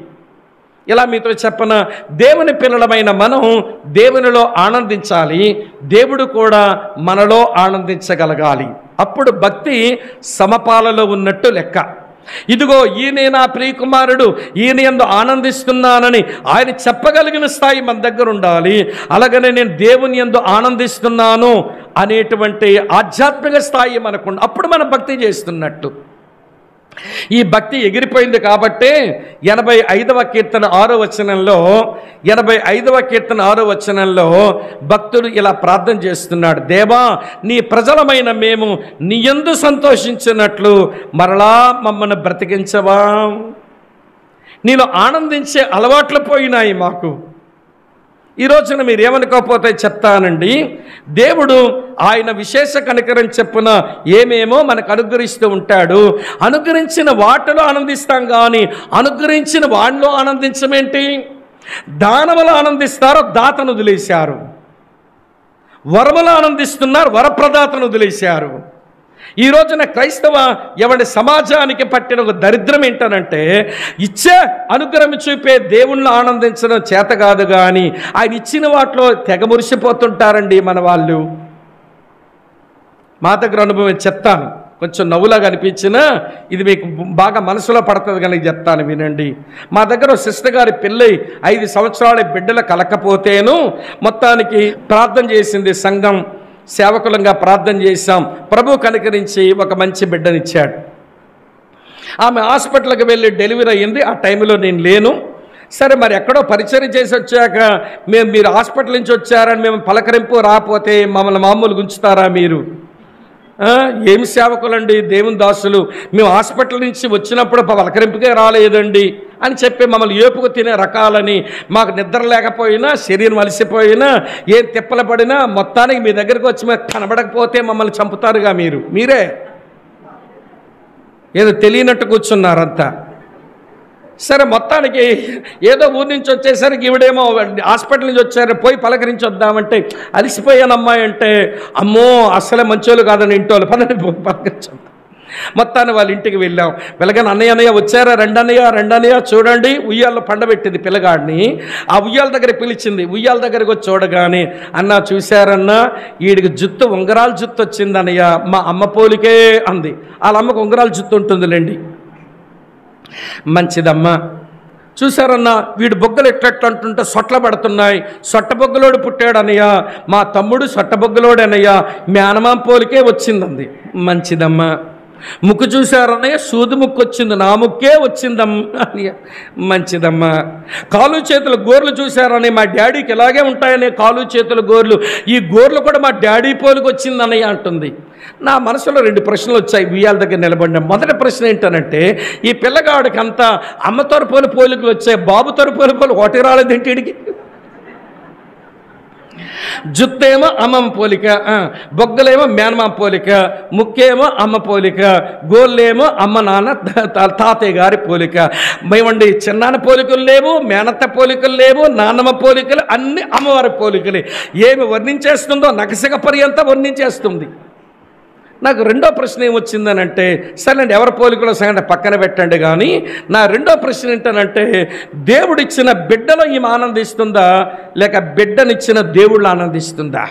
ఇలా మీతో చెప్పన, దేవుని పిల్లలమైన మనం దేవునిలో ఆనందించాలి, దేవుడు కూడా మనలో ఆనందించగలగాలి. అప్పుడు భక్తి సమపాలలో ఉన్నట్టు లెక్క. ఇదిగో ఈయనే నా ప్రియకుమారుడు, ఈయన యందు ఆనందిస్తున్నానని ఆయన చెప్పగలిగిన స్థాయి మన దగ్గర ఉండాలి. అలాగనే నేను దేవుని యందు ఆనందిస్తున్నాను అనేటువంటి ఆధ్యాత్మిక స్థాయి మనకు అప్పుడు మనం భక్తి చేస్తున్నట్టు. ఈ భక్తి ఎగిరిపోయింది కాబట్టే 85వ కీర్తన 6వ వచనంలో 85వ కీర్తన 6వ వచనంలో భక్తుడు ఇలా ప్రార్థన చేస్తున్నాడు, దేవా నీ ప్రజలమైన మేము నీ యందు సంతోషించినట్లు మరలా మమ్మల్ని బ్రతికించవా. నీలో ఆనందించే అలవాట్లు పోయినాయి మాకు. ఈ రోజున మీరు ఏమనుకోకపోతే చెప్తానండి, దేవుడు ఆయన విశేష కనికరం చెప్పున ఏమేమో మనకు అనుగ్రహిస్తూ ఉంటాడు. అనుగ్రహించిన వాటిలో ఆనందిస్తాం కానీ అనుగ్రహించిన వాటిలో ఆనందించమేంటి? దానములు ఆనందిస్తారో దాతను వదిలేశారు, వరములు ఆనందిస్తున్నారు వరప్రదాతను వదిలేశారు. ఈ రోజున క్రైస్తవ ఎవరి సమాజానికి పట్టిన ఒక దరిద్రం ఏంటనంటే ఇచ్చే అనుగ్రహం చూపే దేవుణ్ణి ఆనందించడం చేత కాదు కానీ ఆయన ఇచ్చిన వాటిలో తెగ మురిసిపోతుంటారండి మన వాళ్ళు. మా దగ్గర అనుభవం చెప్తాను, కొంచెం నవ్వులాగా అనిపించినా ఇది మీకు బాగా మనసులో పడుతుంది కనుక చెప్తాను వినండి. మా దగ్గర సిస్టర్ గారి పెళ్ళై 5 సంవత్సరాల బిడ్డలు కలకపోతేను మొత్తానికి ప్రార్థన చేసింది సంఘం, సేవకులంగా ప్రార్థన చేశాం. ప్రభు కనికరించి ఒక మంచి బిడ్డనిచ్చాడు. ఆమె హాస్పిటల్కి వెళ్ళి డెలివరీ అయ్యింది. ఆ టైంలో నేను లేను. సరే మరి ఎక్కడో పరిచయం చేసి వచ్చాక మీరు హాస్పిటల్ నుంచి వచ్చారని మేము పలకరింపు రాకపోతే మమ్మల్ని మామూలుగా ఉంచుతారా మీరు? ఏమి సేవకులండి, దేవుని దాసులు, మేము హాస్పిటల్ నుంచి వచ్చినప్పుడు పలకరింపుకే రాలేదండి అని చెప్పి మమ్మల్ని ఏపుకు తినే రకాలని, మాకు నిద్ర లేకపోయినా శరీరం అలసిపోయినా ఏం తిప్పలు పడినా మొత్తానికి మీ దగ్గరికి వచ్చి మాకు కనబడకపోతే మమ్మల్ని చంపుతారుగా మీరే ఏదో తెలియనట్టు కూర్చున్నారంతా. సరే మొత్తానికి ఏదో ఊరి నుంచి వచ్చేసరికి ఈవిడేమో హాస్పిటల్ నుంచి వచ్చారు, పోయి పలకరించి వద్దామంటే అలసిపోయాను అమ్మాయి అంటే, అమ్మో అస్సలే మంచోళ్ళు కాదని ఇంటోళ్ళు పదని పోయి పలకరించొద్దాం. మొత్తాన్ని వాళ్ళ ఇంటికి వెళ్ళాం. వెళ్ళగానే అన్నయ్య వచ్చారా, రెండన్నయ్య చూడండి ఉయ్యాల్లో పండబెట్టింది పిల్లగాడిని. ఆ ఉయ్యాల దగ్గర పిలిచింది. ఉయ్యాల దగ్గరకు వచ్చి చూడగానే, అన్న చూశారన్నా వీడికి జుత్తు ఉంగరాల జుత్తు వచ్చింది అన్నయ్య, మా అమ్మ పోలికే అంది. వాళ్ళ అమ్మకు ఉంగరాల జుత్తు ఉంటుందిలేండి. మంచిదమ్మా. చూసారన్నా వీడు బొగ్గలు ఎట్లెట్లు అంటుంటే సొట్ల పడుతున్నాయి. సొట్ట బొగ్గలోడు పుట్టాడనయ్యా, మా తమ్ముడు సొట్ట బొగ్గలోడనయ్యా, మేనమామ పోలికే వచ్చిందంది. మంచిదమ్మా. ముక్కు చూశారన్నయ్య, సూది ముక్కు వచ్చింది, నా ముక్కే వచ్చిందమ్మా. మంచిదమ్మా. కాలు చేతుల గోర్లు చూశారని, మా డాడీకి ఇలాగే ఉంటాయనే కాలు చేతుల గోర్లు, ఈ గోర్లు కూడా మా డాడీ పోలికి వచ్చిందన్నయ్య అంటుంది. నా మనసులో 2 ప్రశ్నలు వచ్చాయి ఉయ్యాల దగ్గర నిలబడిన. మొదటి ప్రశ్న ఏంటనంటే, ఈ పిల్లగాడికి అంతా అమ్మ తరపున పోలికలు వచ్చాయి, బాబు తరపున పోలి ఒకటి రాలేదేంటి వీడికి? జుత్తేమో అమ్మమ్మ పోలిక, బొగ్గలేమో మేనమామ పోలిక, ముక్కేమో అమ్మ పోలిక, గోళ్ళేమో అమ్మ నాన్న తాతయ్య గారి పోలిక. మేమండి చిన్నాన్న పోలికలు లేవు, మేనత్త పోలికలు లేవు, నాన్నమ్మ పోలికలు, అన్ని అమ్మవారి పోలికలే. ఏమి వర్ణించేస్తుందో నగసిక పర్యంతం వర్ణించేస్తుంది. నాకు రెండో ప్రశ్న ఏమొచ్చిందనంటే, సరేండి ఎవరి పోలికలో సంగతి పక్కన పెట్టండి కానీ, నా రెండో ప్రశ్న ఏంటనంటే, దేవుడిచ్చిన బిడ్డలో ఈమె ఆనందిస్తుందా లేక బిడ్డనిచ్చిన దేవుళ్ళు ఆనందిస్తుందా?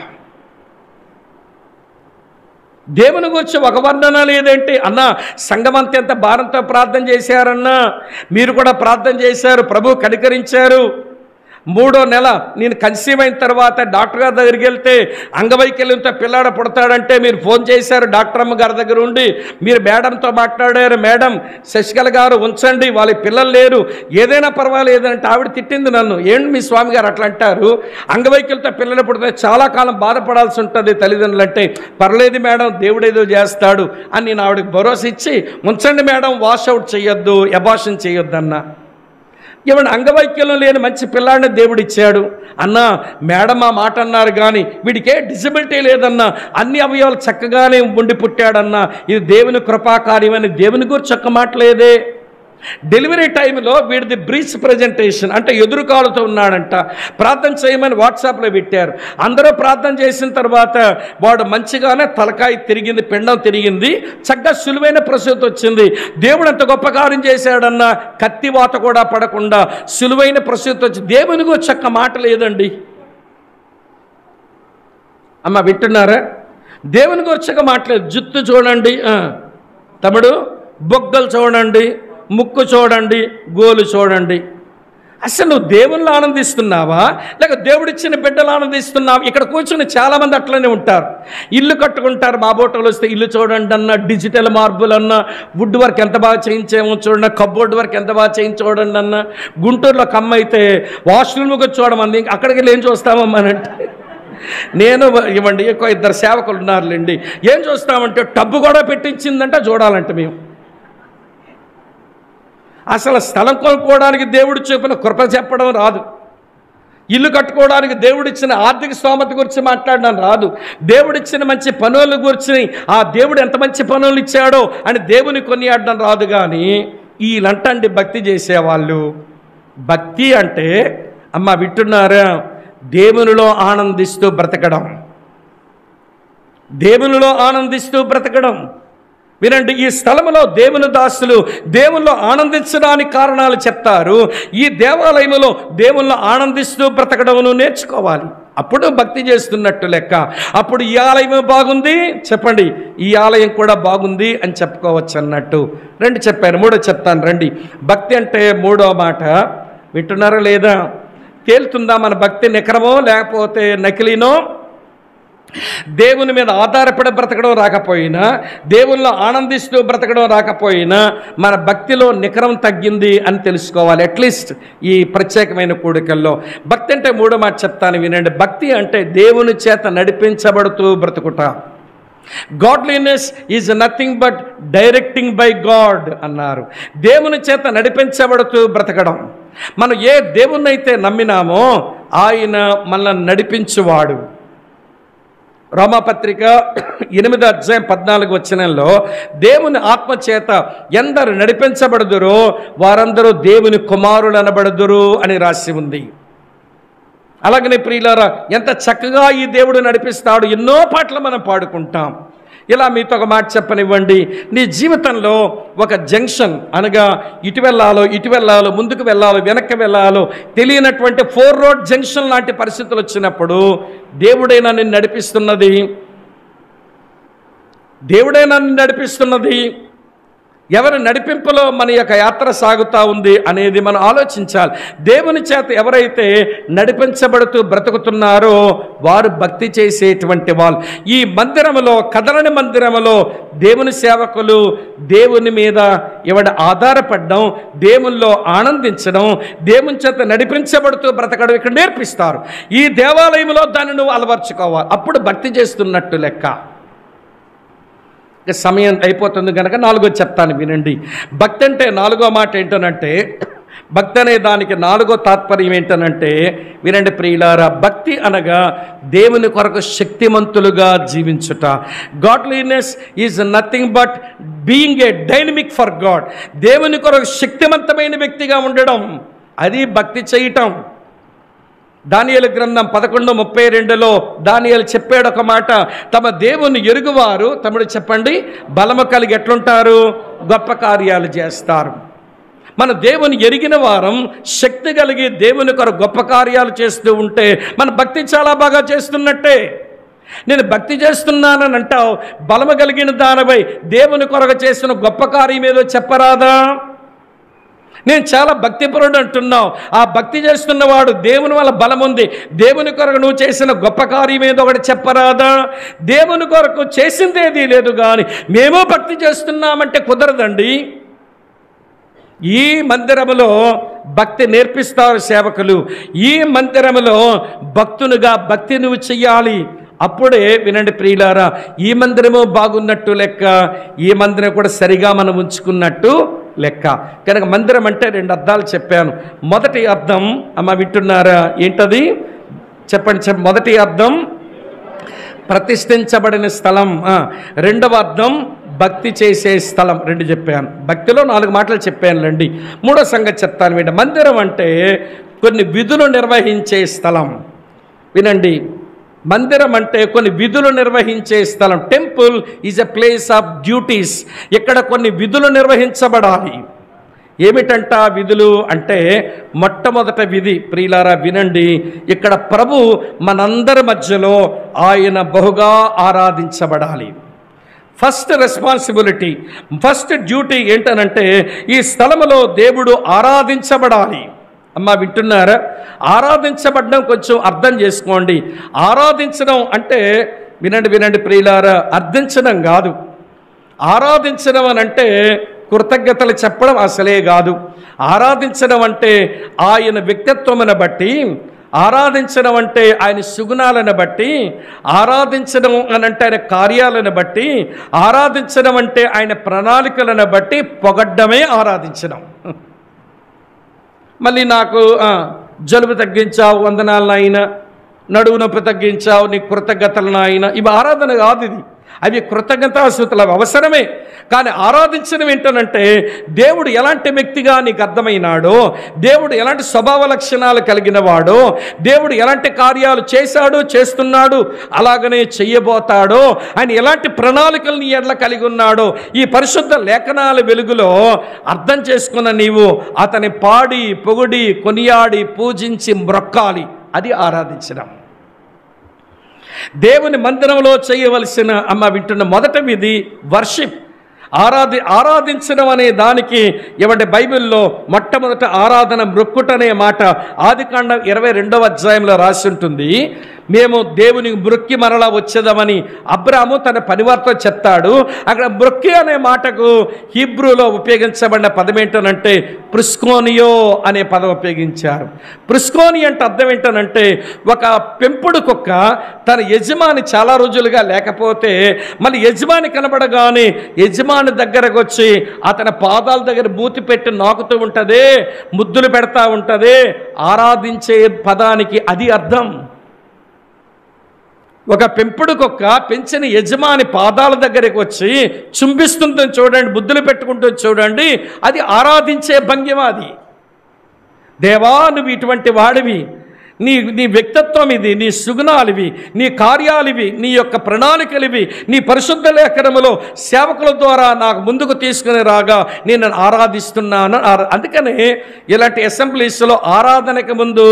దేవుని గురించి ఒక వర్ణన లేదేంటి అన్నా? సంఘమంతా ఎంత భారంతో ప్రార్థన చేశారన్నా, మీరు కూడా ప్రార్థన చేశారు, ప్రభు కనికరించారు. 3వ నెల నేను కన్సీవ్ అయిన తర్వాత డాక్టర్ గారి దగ్గరికి వెళ్తే అంగవైకల్యంతో పిల్లాడ పుడతాడంటే మీరు ఫోన్ చేశారు డాక్టర్ అమ్మ గారి దగ్గర ఉండి. మీరు మేడంతో మాట్లాడారు, మేడం శశికళ గారు ఉంచండి వాళ్ళ పిల్లలు లేరు, ఏదైనా పర్వాలేదంటే ఆవిడ తిట్టింది నన్ను. ఏంటి మీ స్వామి గారు అట్లా అంటారు, అంగవైకల్యంతో పిల్లలు పుడితే చాలా కాలం బాధపడాల్సి ఉంటుంది తల్లిదండ్రులు అంటే. పర్లేదు మేడం దేవుడేదో చేస్తాడు అని నేను ఆవిడకి భరోసా ఇచ్చి, ఉంచండి మేడం వాషౌట్ చేయొద్దు, అబార్షన్ చేయొద్దు అన్నా. ఏమన్నా అంగవైకల్యం లేని మంచి పిల్లాడిని దేవుడు ఇచ్చాడు అన్నా. మేడం ఆ మాట అన్నారు కానీ వీడికే డిజబిలిటీ లేదన్నా, అన్ని అవయవాలు చక్కగానే ఉండి పుట్టాడన్నా. ఇది దేవుని కృపాకార్యమని దేవుని గురించి ఒక్క మాట లేదే. డెలివరీ టైంలో వీడిది బ్రీచ్ ప్రజెంటేషన్ అంటే ఎదురుకాలుతో ఉన్నాడంట. ప్రార్థన చేయమని వాట్సాప్లో పెట్టారు. అందరూ ప్రార్థన చేసిన తర్వాత వాడు మంచిగానే తలకాయ తిరిగింది, పిండం తిరిగింది, చక్కగా సులువైన ప్రసూతి వచ్చింది. దేవుడు అంత గొప్ప కార్యం చేశాడన్న, కత్తివాత కూడా పడకుండా సులువైన ప్రసూతి వచ్చి. దేవుని గురించి ఒక్క మాట లేదండి. అమ్మ వింటున్నారా? దేవుని గురించి ఒక మాట లేదు. జుత్తు చూడండి తమ్ముడు, బొగ్గలు చూడండి, ముక్కు చూడండి, గోలు చూడండి. అసలు నువ్వు దేవుళ్ళు ఆనందిస్తున్నావా లేక దేవుడిచ్చిన బిడ్డలు ఆనందిస్తున్నావా? ఇక్కడ కూర్చుని చాలామంది అట్లనే ఉంటారు. ఇల్లు కట్టుకుంటారు, మా బోటోలు వస్తే ఇల్లు చూడండి అన్న, డిజిటల్ మార్బుల్ అన్న, వుడ్ వర్క్ ఎంత బాగా చేయించేమో చూడండి, కబ్బోర్డ్ వర్క్ ఎంత బాగా చేయించి చూడండి అన్న. గుంటూరులో కమ్మ అయితే వాష్రూమ్కి చూడమంది, అక్కడికి వెళ్ళి ఏం చూస్తామమ్మానంటే, నేను ఇవ్వండి ఎక్కువ 2 సేవకులు ఉన్నారులేండి, ఏం చూస్తామంటే టబ్బు కూడా పెట్టించిందంటే చూడాలంటే మేము. అసలు స్థలం కొనుక్కోవడానికి దేవుడు చూపిన కృప చెప్పడం రాదు, ఇల్లు కట్టుకోవడానికి దేవుడిచ్చిన ఆర్థిక స్తోమత గురించి మాట్లాడడం రాదు, దేవుడిచ్చిన మంచి పనుల గురించి ఆ దేవుడు ఎంత మంచి పనులు ఇచ్చాడో అని దేవుని కొనియాడడం రాదు. కానీ వీళ్ళంటండి భక్తి చేసేవాళ్ళు. భక్తి అంటే అమ్మ వింటున్నారా, దేవునిలో ఆనందిస్తూ బ్రతకడం, దేవునిలో ఆనందిస్తూ బ్రతకడం. వినండి, ఈ స్థలములో దేవుని దాసులు దేవుల్లో ఆనందించడానికి కారణాలు చెప్తారు. ఈ దేవాలయంలో దేవుల్లో ఆనందిస్తూ బ్రతకడమును నేర్చుకోవాలి, అప్పుడు భక్తి చేస్తున్నట్టు లెక్క. అప్పుడు ఈ ఆలయం బాగుంది చెప్పండి, ఈ ఆలయం కూడా బాగుంది అని చెప్పుకోవచ్చు అన్నట్టు. రండి చెప్పాను, మూడో చెప్తాను రండి. భక్తి అంటే మూడో మాట వింటున్నారా లేదా? తేలుతుందా మన భక్తి నికరమో లేకపోతే నకిలీనో? దేవుని మీద ఆధారపడి బ్రతకడం రాకపోయినా, దేవుల్లో ఆనందిస్తూ బ్రతకడం రాకపోయినా మన భక్తిలో నికరం తగ్గింది అని తెలుసుకోవాలి. అట్లీస్ట్ ఈ ప్రత్యేకమైన కూడికల్లో భక్తి అంటే మూడో మాట చెప్తాను వినండి. భక్తి అంటే దేవుని చేత నడిపించబడుతూ బ్రతుకుట. Godliness is nothing but directing by God అన్నారు. దేవుని చేత నడిపించబడుతూ బ్రతకడం. మనం ఏ దేవుణ్ణి అయితే నమ్మినామో ఆయన మనల్ని నడిపించువాడు. రోమాపత్రిక 8వ అధ్యాయం 14వ వచనంలో దేవుని ఆత్మచేత ఎందరు నడిపించబడుదురో వారందరూ దేవుని కుమారులు అనబడుదురు అని రాసి ఉంది. అలాగనే ప్రియులారా, ఎంత చక్కగా ఈ దేవుడు నడిపిస్తాడు. ఎన్నో పాటలు మనం పాడుకుంటాం. ఇలా మీతో ఒక మాట చెప్పనివ్వండి. నీ జీవితంలో ఒక జంక్షన్ అనగా ఇటు వెళ్ళాలో ముందుకు వెళ్ళాలో వెనక్కి వెళ్ళాలో తెలియనటువంటి 4 రోడ్ జంక్షన్ లాంటి పరిస్థితులు వచ్చినప్పుడు దేవుడైనా నిన్ను నడిపిస్తున్నది ఎవరి నడిపింపులో మన యొక్క యాత్ర సాగుతూ ఉంది అనేది మనం ఆలోచించాలి. దేవుని చేత ఎవరైతే నడిపించబడుతూ బ్రతుకుతున్నారో వారు భక్తి చేసేటువంటి వాళ్ళు. ఈ మందిరములో, కదలని మందిరములో దేవుని సేవకులు దేవుని మీద ఆధారపడడం, దేవునిలో ఆనందించడం, దేవుని చేత నడిపించబడుతూ బ్రతకడం ఇక్కడ నేర్పిస్తారు. ఈ దేవాలయంలో దాన్ని నువ్వు అలవర్చుకోవాలి, అప్పుడు భక్తి చేస్తున్నట్టు లెక్క. సమయం అయిపోతుంది కనుక 4వది చెప్తాను వినండి. భక్తి అంటే 4వ మాట ఏంటనంటే, భక్తి అనే దానికి 4వ తాత్పర్యం ఏంటనంటే వినండి ప్రియులారా, భక్తి అనగా దేవుని కొరకు శక్తిమంతులుగా జీవించుట. Godliness is nothing but being a dynamic for God. దేవుని కొరకు శక్తివంతమైన వ్యక్తిగా ఉండడం, అది భక్తి చేయటం. దానియేలు గ్రంథం 11:32లో దానియేలు చెప్పాడు ఒక మాట, తమ దేవుని ఎరుగువారు, తమ్ముడు చెప్పండి, బలము కలిగి ఎట్లుంటారు? గొప్ప కార్యాలు చేస్తారు. మన దేవుని ఎరిగిన వారం, శక్తి కలిగి దేవుని కొరకు గొప్ప కార్యాలు చేస్తూ ఉంటే మన భక్తి చాలా బాగా చేస్తున్నట్టే. నేను భక్తి చేస్తున్నానని అంటావు, బలము కలిగిన దానిపై దేవుని కొరకు చేస్తున్న గొప్ప కార్యం ఏదో చెప్పరాదా? నేను చాలా భక్తిపరుడు అంటున్నావు, ఆ భక్తి చేస్తున్నవాడు దేవుని వల్ల బలం ఉంది, దేవుని కొరకు నువ్వు చేసిన గొప్ప కార్యం ఏదో ఒకటి చెప్పరాదా? దేవుని కొరకు చేసిందేదీ లేదు, కానీ మేము భక్తి చేస్తున్నామంటే కుదరదండి. ఈ మందిరములో భక్తి నేర్పిస్తారు సేవకులు. ఈ మందిరములో భక్తునిగా భక్తి నువ్వు చెయ్యాలి. అప్పుడే వినండి ప్రియులారా, ఈ మందిరము బాగున్నట్టు లెక్క, ఈ మందిరం కూడా సరిగా మనం ఉంచుకున్నట్టు లెక్క. కనుక మందిరం అంటే 2 అర్థాలు చెప్పాను. మొదటి అర్థం అమ్మ వింటున్నారా? ఏంటది చెప్పండి. మొదటి అర్థం ప్రతిష్ఠించబడిన స్థలం. 2వ అర్థం భక్తి చేసే స్థలం. 2 చెప్పాను. భక్తిలో 4 మాటలు చెప్పానులేండి. 3వ సంగతి చెప్తాను వింటే, మందిరం అంటే కొన్ని విధులు నిర్వహించే స్థలం. వినండి, మందిరం అంటే కొన్ని విధులు నిర్వహించే స్థలం. Temple is a place of duties. ఇక్కడ కొన్ని విధులు నిర్వహించబడాలి. ఏమిటంట విధులు అంటే, మొట్టమొదట విధి ప్రియులారా వినండి, ఇక్కడ ప్రభు మనందరి మధ్యలో ఆయన బహుగా ఆరాధించబడాలి. ఫస్ట్ రెస్పాన్సిబిలిటీ, ఫస్ట్ డ్యూటీ ఏంటనంటే ఈ స్థలములో దేవుడు ఆరాధించబడాలి. అమ్మ వింటున్నారా? ఆరాధించబడడం కొంచెం అర్థం చేసుకోండి. ఆరాధించడం అంటే వినండి ప్రియులారా, అర్థించడం కాదు. ఆరాధించడం అని అంటే కృతజ్ఞతలు చెప్పడం అసలే కాదు. ఆరాధించడం అంటే ఆయన వ్యక్తిత్వమును బట్టి, ఆరాధించడం అంటే ఆయన సుగుణాలను బట్టి, ఆరాధించడం అని అంటే ఆయన కార్యాలను బట్టి, ఆరాధించడం అంటే ఆయన ప్రణాళికలను బట్టి పొగడ్డమే ఆరాధించడం. మళ్ళీ నాకు జలుబు తగ్గించావు, వందనాలు నాయన, నడువు నొప్పి తగ్గించావు, నీ కృతజ్ఞతలు నాయన, ఇవి ఆరాధన కాదు. ఇది అవి కృతజ్ఞతాస్తుతులు, అవి అవసరమే. కానీ ఆరాధించడం ఏంటనంటే దేవుడు ఎలాంటి వ్యక్తిగా నీకు అర్థమైనాడో, దేవుడు ఎలాంటి స్వభావ లక్షణాలు కలిగిన వాడో, దేవుడు ఎలాంటి కార్యాలు చేశాడు, చేస్తున్నాడు, అలాగనే చెయ్యబోతాడో, ఆయన ఎలాంటి ప్రణాళికలు నీ ఎడ్ల కలిగి ఉన్నాడో ఈ పరిశుద్ధ లేఖనాల వెలుగులో అర్థం చేసుకున్న నీవు అతని పాడి పొగుడి కొనియాడి పూజించి మ్రొక్కాలి. అది ఆరాధించడం. దేవుని మందిరంలో చేయవలసిన అమ్మ వింటున్న మొదటి విధి వర్షిప్. ఆరాధించడం అనే దానికి ఏమంటే బైబిల్లో మొట్టమొదట ఆరాధన మ్రొక్కుట అనే మాట ఆదికాండం 22వ అధ్యాయంలో రాసి ఉంటుంది. మేము దేవుని మ్రొక్కి మరలా వచ్చేదామని అబ్రాము తన పనివారితో చెప్తాడు. అక్కడ మ్రొక్కి అనే మాటకు హీబ్రూలో ఉపయోగించబడిన పదం ఏంటనంటే ప్రిస్కోనియో అనే పదం ఉపయోగించారు. ప్రిస్కోని అంటే అర్థం ఏంటనంటే ఒక పెంపుడు కుక్క తన యజమాని చాలా రోజులుగా లేకపోతే మళ్ళీ యజమాని కనబడగానే యజమాని దగ్గరకు వచ్చి అతని పాదాల దగ్గర మూతి పెట్టి నాకుతూ ఉంటుంది, ముద్దులు పెడతా ఉంటుంది. ఆరాధించే పదానికి అది అర్థం. ఒక పెంపుడు కుక్క పెంచిన యజమాని పాదాల దగ్గరికి వచ్చి చుంబిస్తుందని చూడండి, బుద్ధులు పెట్టుకుంటుంది చూడండి, అది ఆరాధించే భంగిమ. అది దేవా నువ్వు ఇటువంటి వాడివి, నీ వ్యక్తిత్వం ఇది, నీ సుగుణాలివి, నీ కార్యాలివి, నీ యొక్క ప్రణాళికలివి, నీ పరిశుద్ధ లేఖనములో సేవకుల ద్వారా నాకు ముందుకు తీసుకుని రాగా నేను ఆరాధిస్తున్నాను. అందుకనే ఇలాంటి అసెంబ్లీస్లో ఆరాధనకు ముందు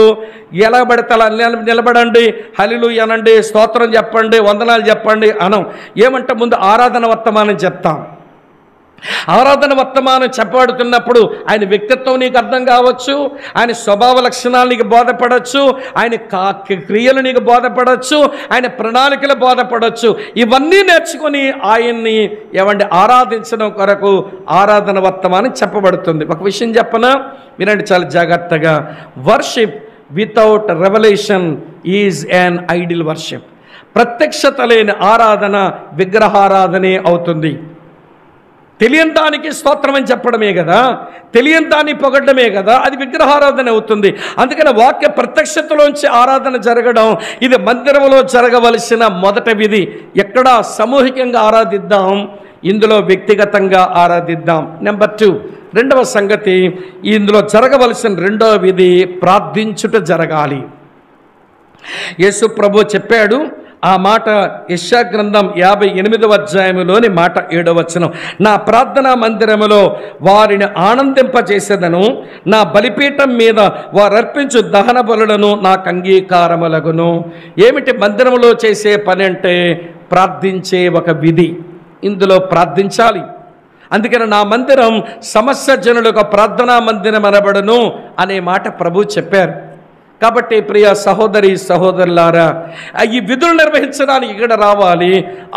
ఎలా పడితే అలా నిలబడండి, హల్లెలూయా అనండి, స్తోత్రం చెప్పండి, వందనాలు చెప్పండి అనం. ఏమంటే ముందు ఆరాధన వర్తమానం చెప్తాం. ఆరాధన వర్తమానం చెప్పబడుతున్నప్పుడు ఆయన వ్యక్తిత్వం నీకు అర్థం కావచ్చు, ఆయన స్వభావ లక్షణాలు నీకు బోధపడవచ్చు, ఆయన క్రియలు నీకు బోధపడవచ్చు, ఆయన ప్రణాళికలు బోధపడవచ్చు. ఇవన్నీ నేర్చుకొని ఆయన్ని ఆరాధించడం కొరకు ఆరాధన వర్తమానం చెప్పబడుతుంది. ఒక విషయం చెప్పనా, వినండి చాలా జాగ్రత్తగా. Worship without revolution is an idle worship. ప్రత్యక్షత లేని ఆరాధన విగ్రహారాధనే అవుతుంది. తెలియని దానికి స్తోత్రం అని చెప్పడమే కదా, తెలియని దాన్ని పొగడమే కదా, అది విగ్రహారాధన అవుతుంది. అందుకని వాక్య ప్రత్యక్షతలోంచి ఆరాధన జరగడం ఇది మందిరంలో జరగవలసిన మొదటి విధి. ఎక్కడ సామూహికంగా ఆరాధిద్దాం, ఇందులో వ్యక్తిగతంగా ఆరాధిద్దాం. నెంబర్ 2, రెండవ సంగతి, ఇందులో జరగవలసిన రెండవ విధి ప్రార్థించుట జరగాలి. యేసు ప్రభు చెప్పాడు ఆ మాట యెషయా గ్రంథం 58వ అధ్యాయంలోని మాట 7వ వచనం, నా ప్రార్థనా మందిరములో వారిని ఆనందింపజేసేదను, నా బలిపీఠం మీద వారు అర్పించు దహన బలులను నాకు అంగీకారములగును. ఏమిటి మందిరంలో చేసే పని అంటే ప్రార్థించే ఒక విధి. ఇందులో ప్రార్థించాలి. అందుకని నా మందిరం సమస్త జనులకు ప్రార్థనా మందిరం అనబడును అనే మాట ప్రభు చెప్పారు. కాబట్టి ప్రియ సహోదరి సహోదరులారా, ఈ విధులు నిర్వహించడానికి ఇక్కడ రావాలి.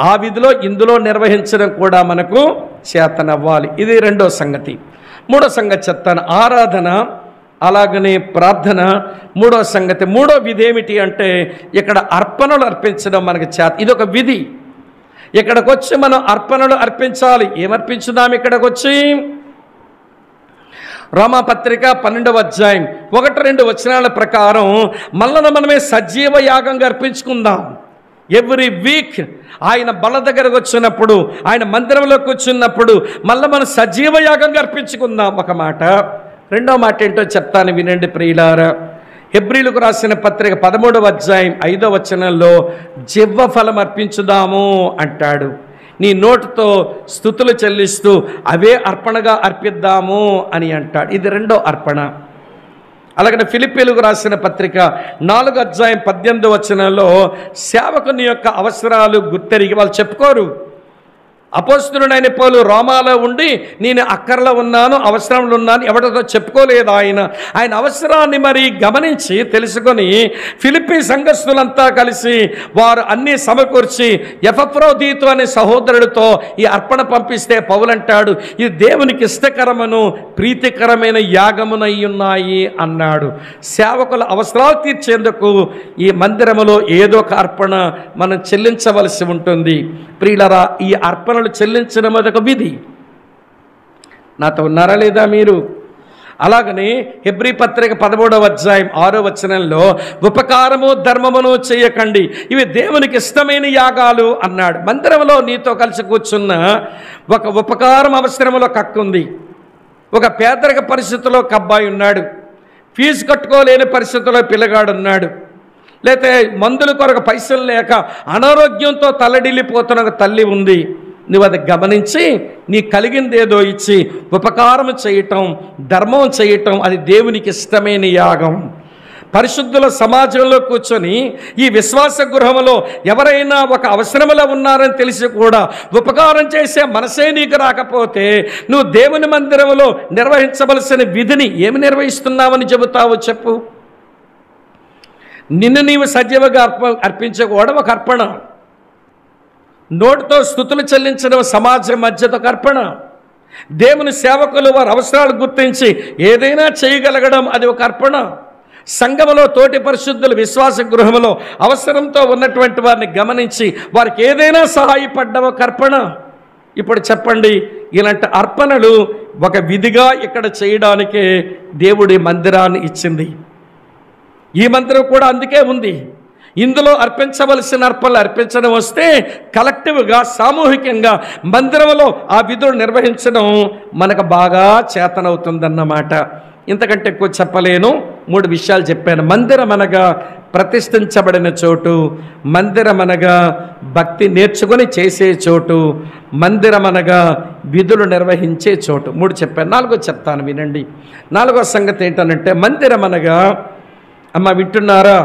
ఆ విధిలో ఇందులో నిర్వహించడం కూడా మనకు చేతనవ్వాలి. ఇది రెండో సంగతి. మూడో సంగతి చెప్తాను, ఆరాధన అలాగనే ప్రార్థన. మూడో సంగతి, మూడో విధి ఏమిటి అంటే ఇక్కడ అర్పణలు అర్పించడం మనకు చేత. ఇది ఒక విధి. ఇక్కడికి వచ్చి మనం అర్పణలు అర్పించాలి. ఏమర్పించుదాం ఇక్కడికి వచ్చి? రోమాపత్రిక 12వ అధ్యాయం 1-2 వచనాల ప్రకారం మనమే సజీవ యాగంగా అర్పించుకుందాం. ఎవ్రీ వీక్ ఆయన బల దగ్గరకు వచ్చినప్పుడు, ఆయన మందిరంలోకి వచ్చినప్పుడు మనం సజీవ యాగంగా అర్పించుకుందాం. ఒక మాట. రెండో మాట ఏంటో చెప్తాను, వినండి ప్రియులారా. హెబ్రీలకు రాసిన పత్రిక 13వ అధ్యాయం 5వ వచనంలో జివ్వ ఫలం అర్పించుదాము అంటాడు. నీ నోటితో స్తుతులు చెల్లిస్తూ అవే అర్పణగా అర్పిద్దాము అని అంటాడు. ఇది రెండో అర్పణ. అలాగే ఫిలిప్పీలకు రాసిన పత్రిక 4వ అధ్యాయం 18వ వచనంలో సేవకుని యొక్క అవసరాలు గుర్తెరిగి, వాళ్ళు చెప్పుకోరు, అపోస్తలుడైన పౌలు రోమాలో ఉండి నేను అక్కర్లో ఉన్నాను, అవసరంలో ఉన్నాను ఎవరితో చెప్పుకోలేదు. ఆయన అవసరాన్ని మరి గమనించి తెలుసుకొని ఫిలిప్పీ సంఘస్థులంతా కలిసి వారు అన్నీ సమకూర్చి ఎపఫ్రోదీతు అనే సహోదరుడితో ఈ అర్పణ పంపిస్తే పౌలు అంటాడు, ఇది దేవునికి ఇష్టకరమును ప్రీతికరమైన యాగమునై ఉన్నాయి అన్నాడు. సేవకుల అవసరాలు తీర్చేందుకు ఈ మందిరములో ఏదో ఒక అర్పణ మనం చెల్లించవలసి ఉంటుంది. ప్రియులరా, ఈ అర్పణలు చెల్లించడం అదొక విధి. నాతో ఉన్నారా లేదా మీరు? అలాగని హెబ్రీ పత్రిక 13వ అధ్యాయం 6వ వచనంలో ఉపకారము ధర్మమును చేయకండి, ఇవి దేవునికి ఇష్టమైన యాగాలు అన్నాడు. మందిరంలో నీతో కలిసి కూర్చున్న ఒక ఉపకారం అవసరంలో కక్కుంది. ఒక పేదరిక పరిస్థితిలో ఒక అబ్బాయి ఉన్నాడు, ఫీజు కట్టుకోలేని పరిస్థితిలో పిల్లగాడున్నాడు, లేకపోతే మందుల కొరకు పైసలు లేక అనారోగ్యంతో తల్లడిల్లిపోతున్న ఒక తల్లి ఉంది. నువ్వు అది గమనించి నీ కలిగిందేదో ఇచ్చి ఉపకారం చేయటం, ధర్మం చేయటం, అది దేవునికి ఇష్టమైన యాగం. పరిశుద్ధుల సమాజంలో కూర్చొని ఈ విశ్వాస గృహంలో ఎవరైనా ఒక అవసరములో ఉన్నారని తెలిసి కూడా ఉపకారం చేసే మనసే నీకు రాకపోతే నువ్వు దేవుని మందిరంలో నిర్వహించవలసిన విధిని ఏమి నిర్వహిస్తున్నావని చెబుతావు చెప్పు? నిన్ను నీవు సజీవంగా అర్పించకూడదు ఒక అర్పణ. నోటితో స్తుతులు చెల్లించడం సమాజం మధ్యతో ఒక అర్పణ. దేవుని సేవకులు వారి అవసరాలు గుర్తించి ఏదైనా చేయగలగడం అది ఒక అర్పణ. సంఘములో తోటి పరిశుద్ధులు విశ్వాస గృహంలో అవసరంతో ఉన్నటువంటి వారిని గమనించి వారికి ఏదైనా సహాయపడ్డం ఒక అర్పణ. ఇప్పుడు చెప్పండి, ఇలాంటి అర్పణలు ఒక విధిగా ఇక్కడ చేయడానికే దేవుడి మందిరాన్ని ఇచ్చింది. ఈ మందిరం కూడా అందుకే ఉంది. ఇందులో అర్పించవలసిన అర్పణలు అర్పించడం వస్తే కలెక్టివ్గా సామూహికంగా మందిరంలో ఆ విధులు నిర్వహించడం మనకు బాగా చేతనవుతుందన్నమాట. ఇంతకంటే ఎక్కువ చెప్పలేను. 3 విషయాలు చెప్పాను. మందిరం అనగా ప్రతిష్ఠించబడిన చోటు, మందిరం అనగా భక్తి నేర్చుకొని చేసే చోటు, మందిరం అనగా విధులు నిర్వహించే చోటు. 3 చెప్పాను. 4 చెప్తాను, వినండి. 4వ సంగతి ఏంటనంటే మందిరం అనగా, అమ్మ వింటున్నారా,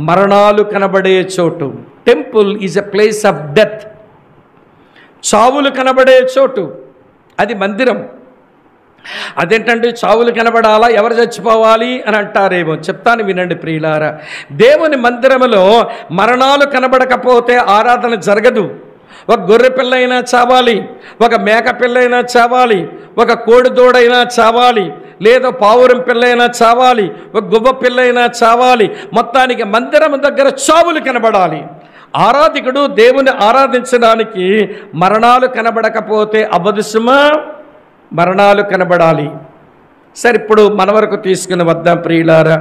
మరణాలు కనబడే చోటు. Temple is a place of death. చావులు కనబడే చోటు, అది మందిరం. అదేంటంటే చావులు కనబడాలా, ఎవరు చచ్చిపోవాలి అని అంటారేమో. చెప్తాను వినండి ప్రియులారా. దేవుని మందిరములో మరణాలు కనబడకపోతే ఆరాధన జరగదు. ఒక గొర్రె పిల్లైనా చావాలి, ఒక మేక పిల్లైనా చావాలి, ఒక కోడిదూడైనా చావాలి, లేదా పావురం పిల్లైనా చావాలి, ఒక గువ్వ పిల్లైనా చావాలి. మొత్తానికి మందిరం దగ్గర చావులు కనబడాలి. ఆరాధికుడు దేవుని ఆరాధించడానికి మరణాలు కనబడకపోతే అవ్వదు సుమా, మరణాలు కనబడాలి. సరే, ఇప్పుడు మన వరకు తీసుకుని వద్దాం ప్రియులారా.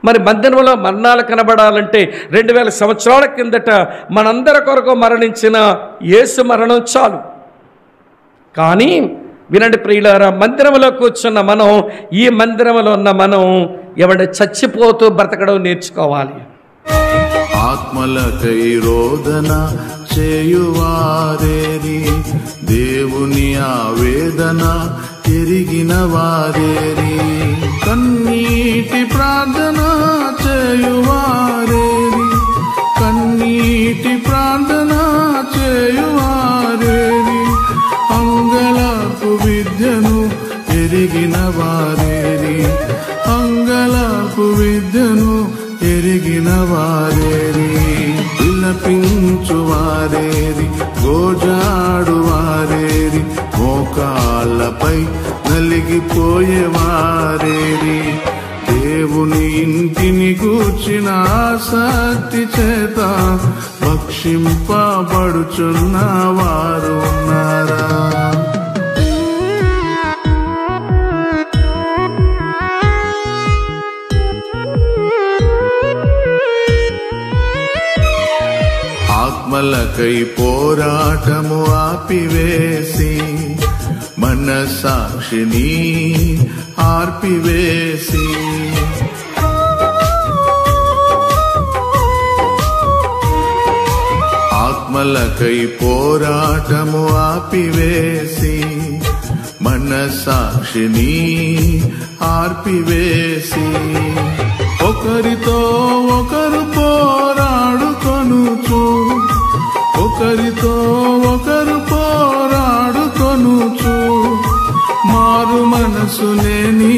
మరి మందిరంలో మరణాలు కనబడాలంటే 2000 సంవత్సరాల కిందట మనందరి కొరకు మరణించిన యేసు మరణం చాలు. కానీ వినండి ప్రియులారా, మందిరంలో కూర్చున్న మనం, ఈ మందిరంలో ఉన్న మనం ఎవడ చచ్చిపోతూ బ్రతకడం నేర్చుకోవాలి. ఆత్మలకై రోదన చేయువారేరి, దేవుని ఆవేదన ఎరిగిన వారేరి, కన్నీటి ప్రార్థన చేయువారేరి, కన్నీటి ప్రార్థన చేయువారేరి, అంగళపు విద్యను ఎరిగిన వారేరి, అంగళపు విద్యను ఎరిగిన వారేరి, విలపించు వారేరి, గోజాడు వారేరి, మోకాళ్ళపై నలిగిపోయేవారేరి, దేవుని ఇంటిని గూర్చిన ఆసక్తి చేత భక్షింపబడుచున్న వారు ఉన్నారా? ఆత్మలకై పోరాటము ఆపివేసి, మనసాక్షిని ఆర్పివేసి, ఆత్మలకై పోరాటము ఆపివేసి, మనసాక్షిని ఆర్పివేసి, ఒకరితో ఒకరు పోరాడుకొనుచు, ఒకరితో ఒకరు పోరాడుకొనుచు, మనసు లేని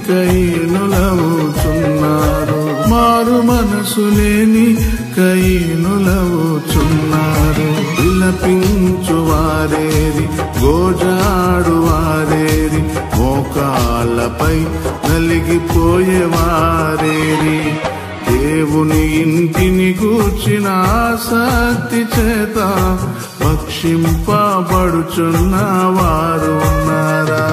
కయీనులవుచున్నారు, మారు మనసు లేని కయీనులవుచున్నారు. విలపించు వారేరి, గోజాడు వారేరి, మోకాళ్ళపై నలిగిపోయేవారేరి. దేవుని ఇంటిని గూర్చిన ఆసక్తి చేత భక్షింపబడుచున్న వారు ఉన్నారా?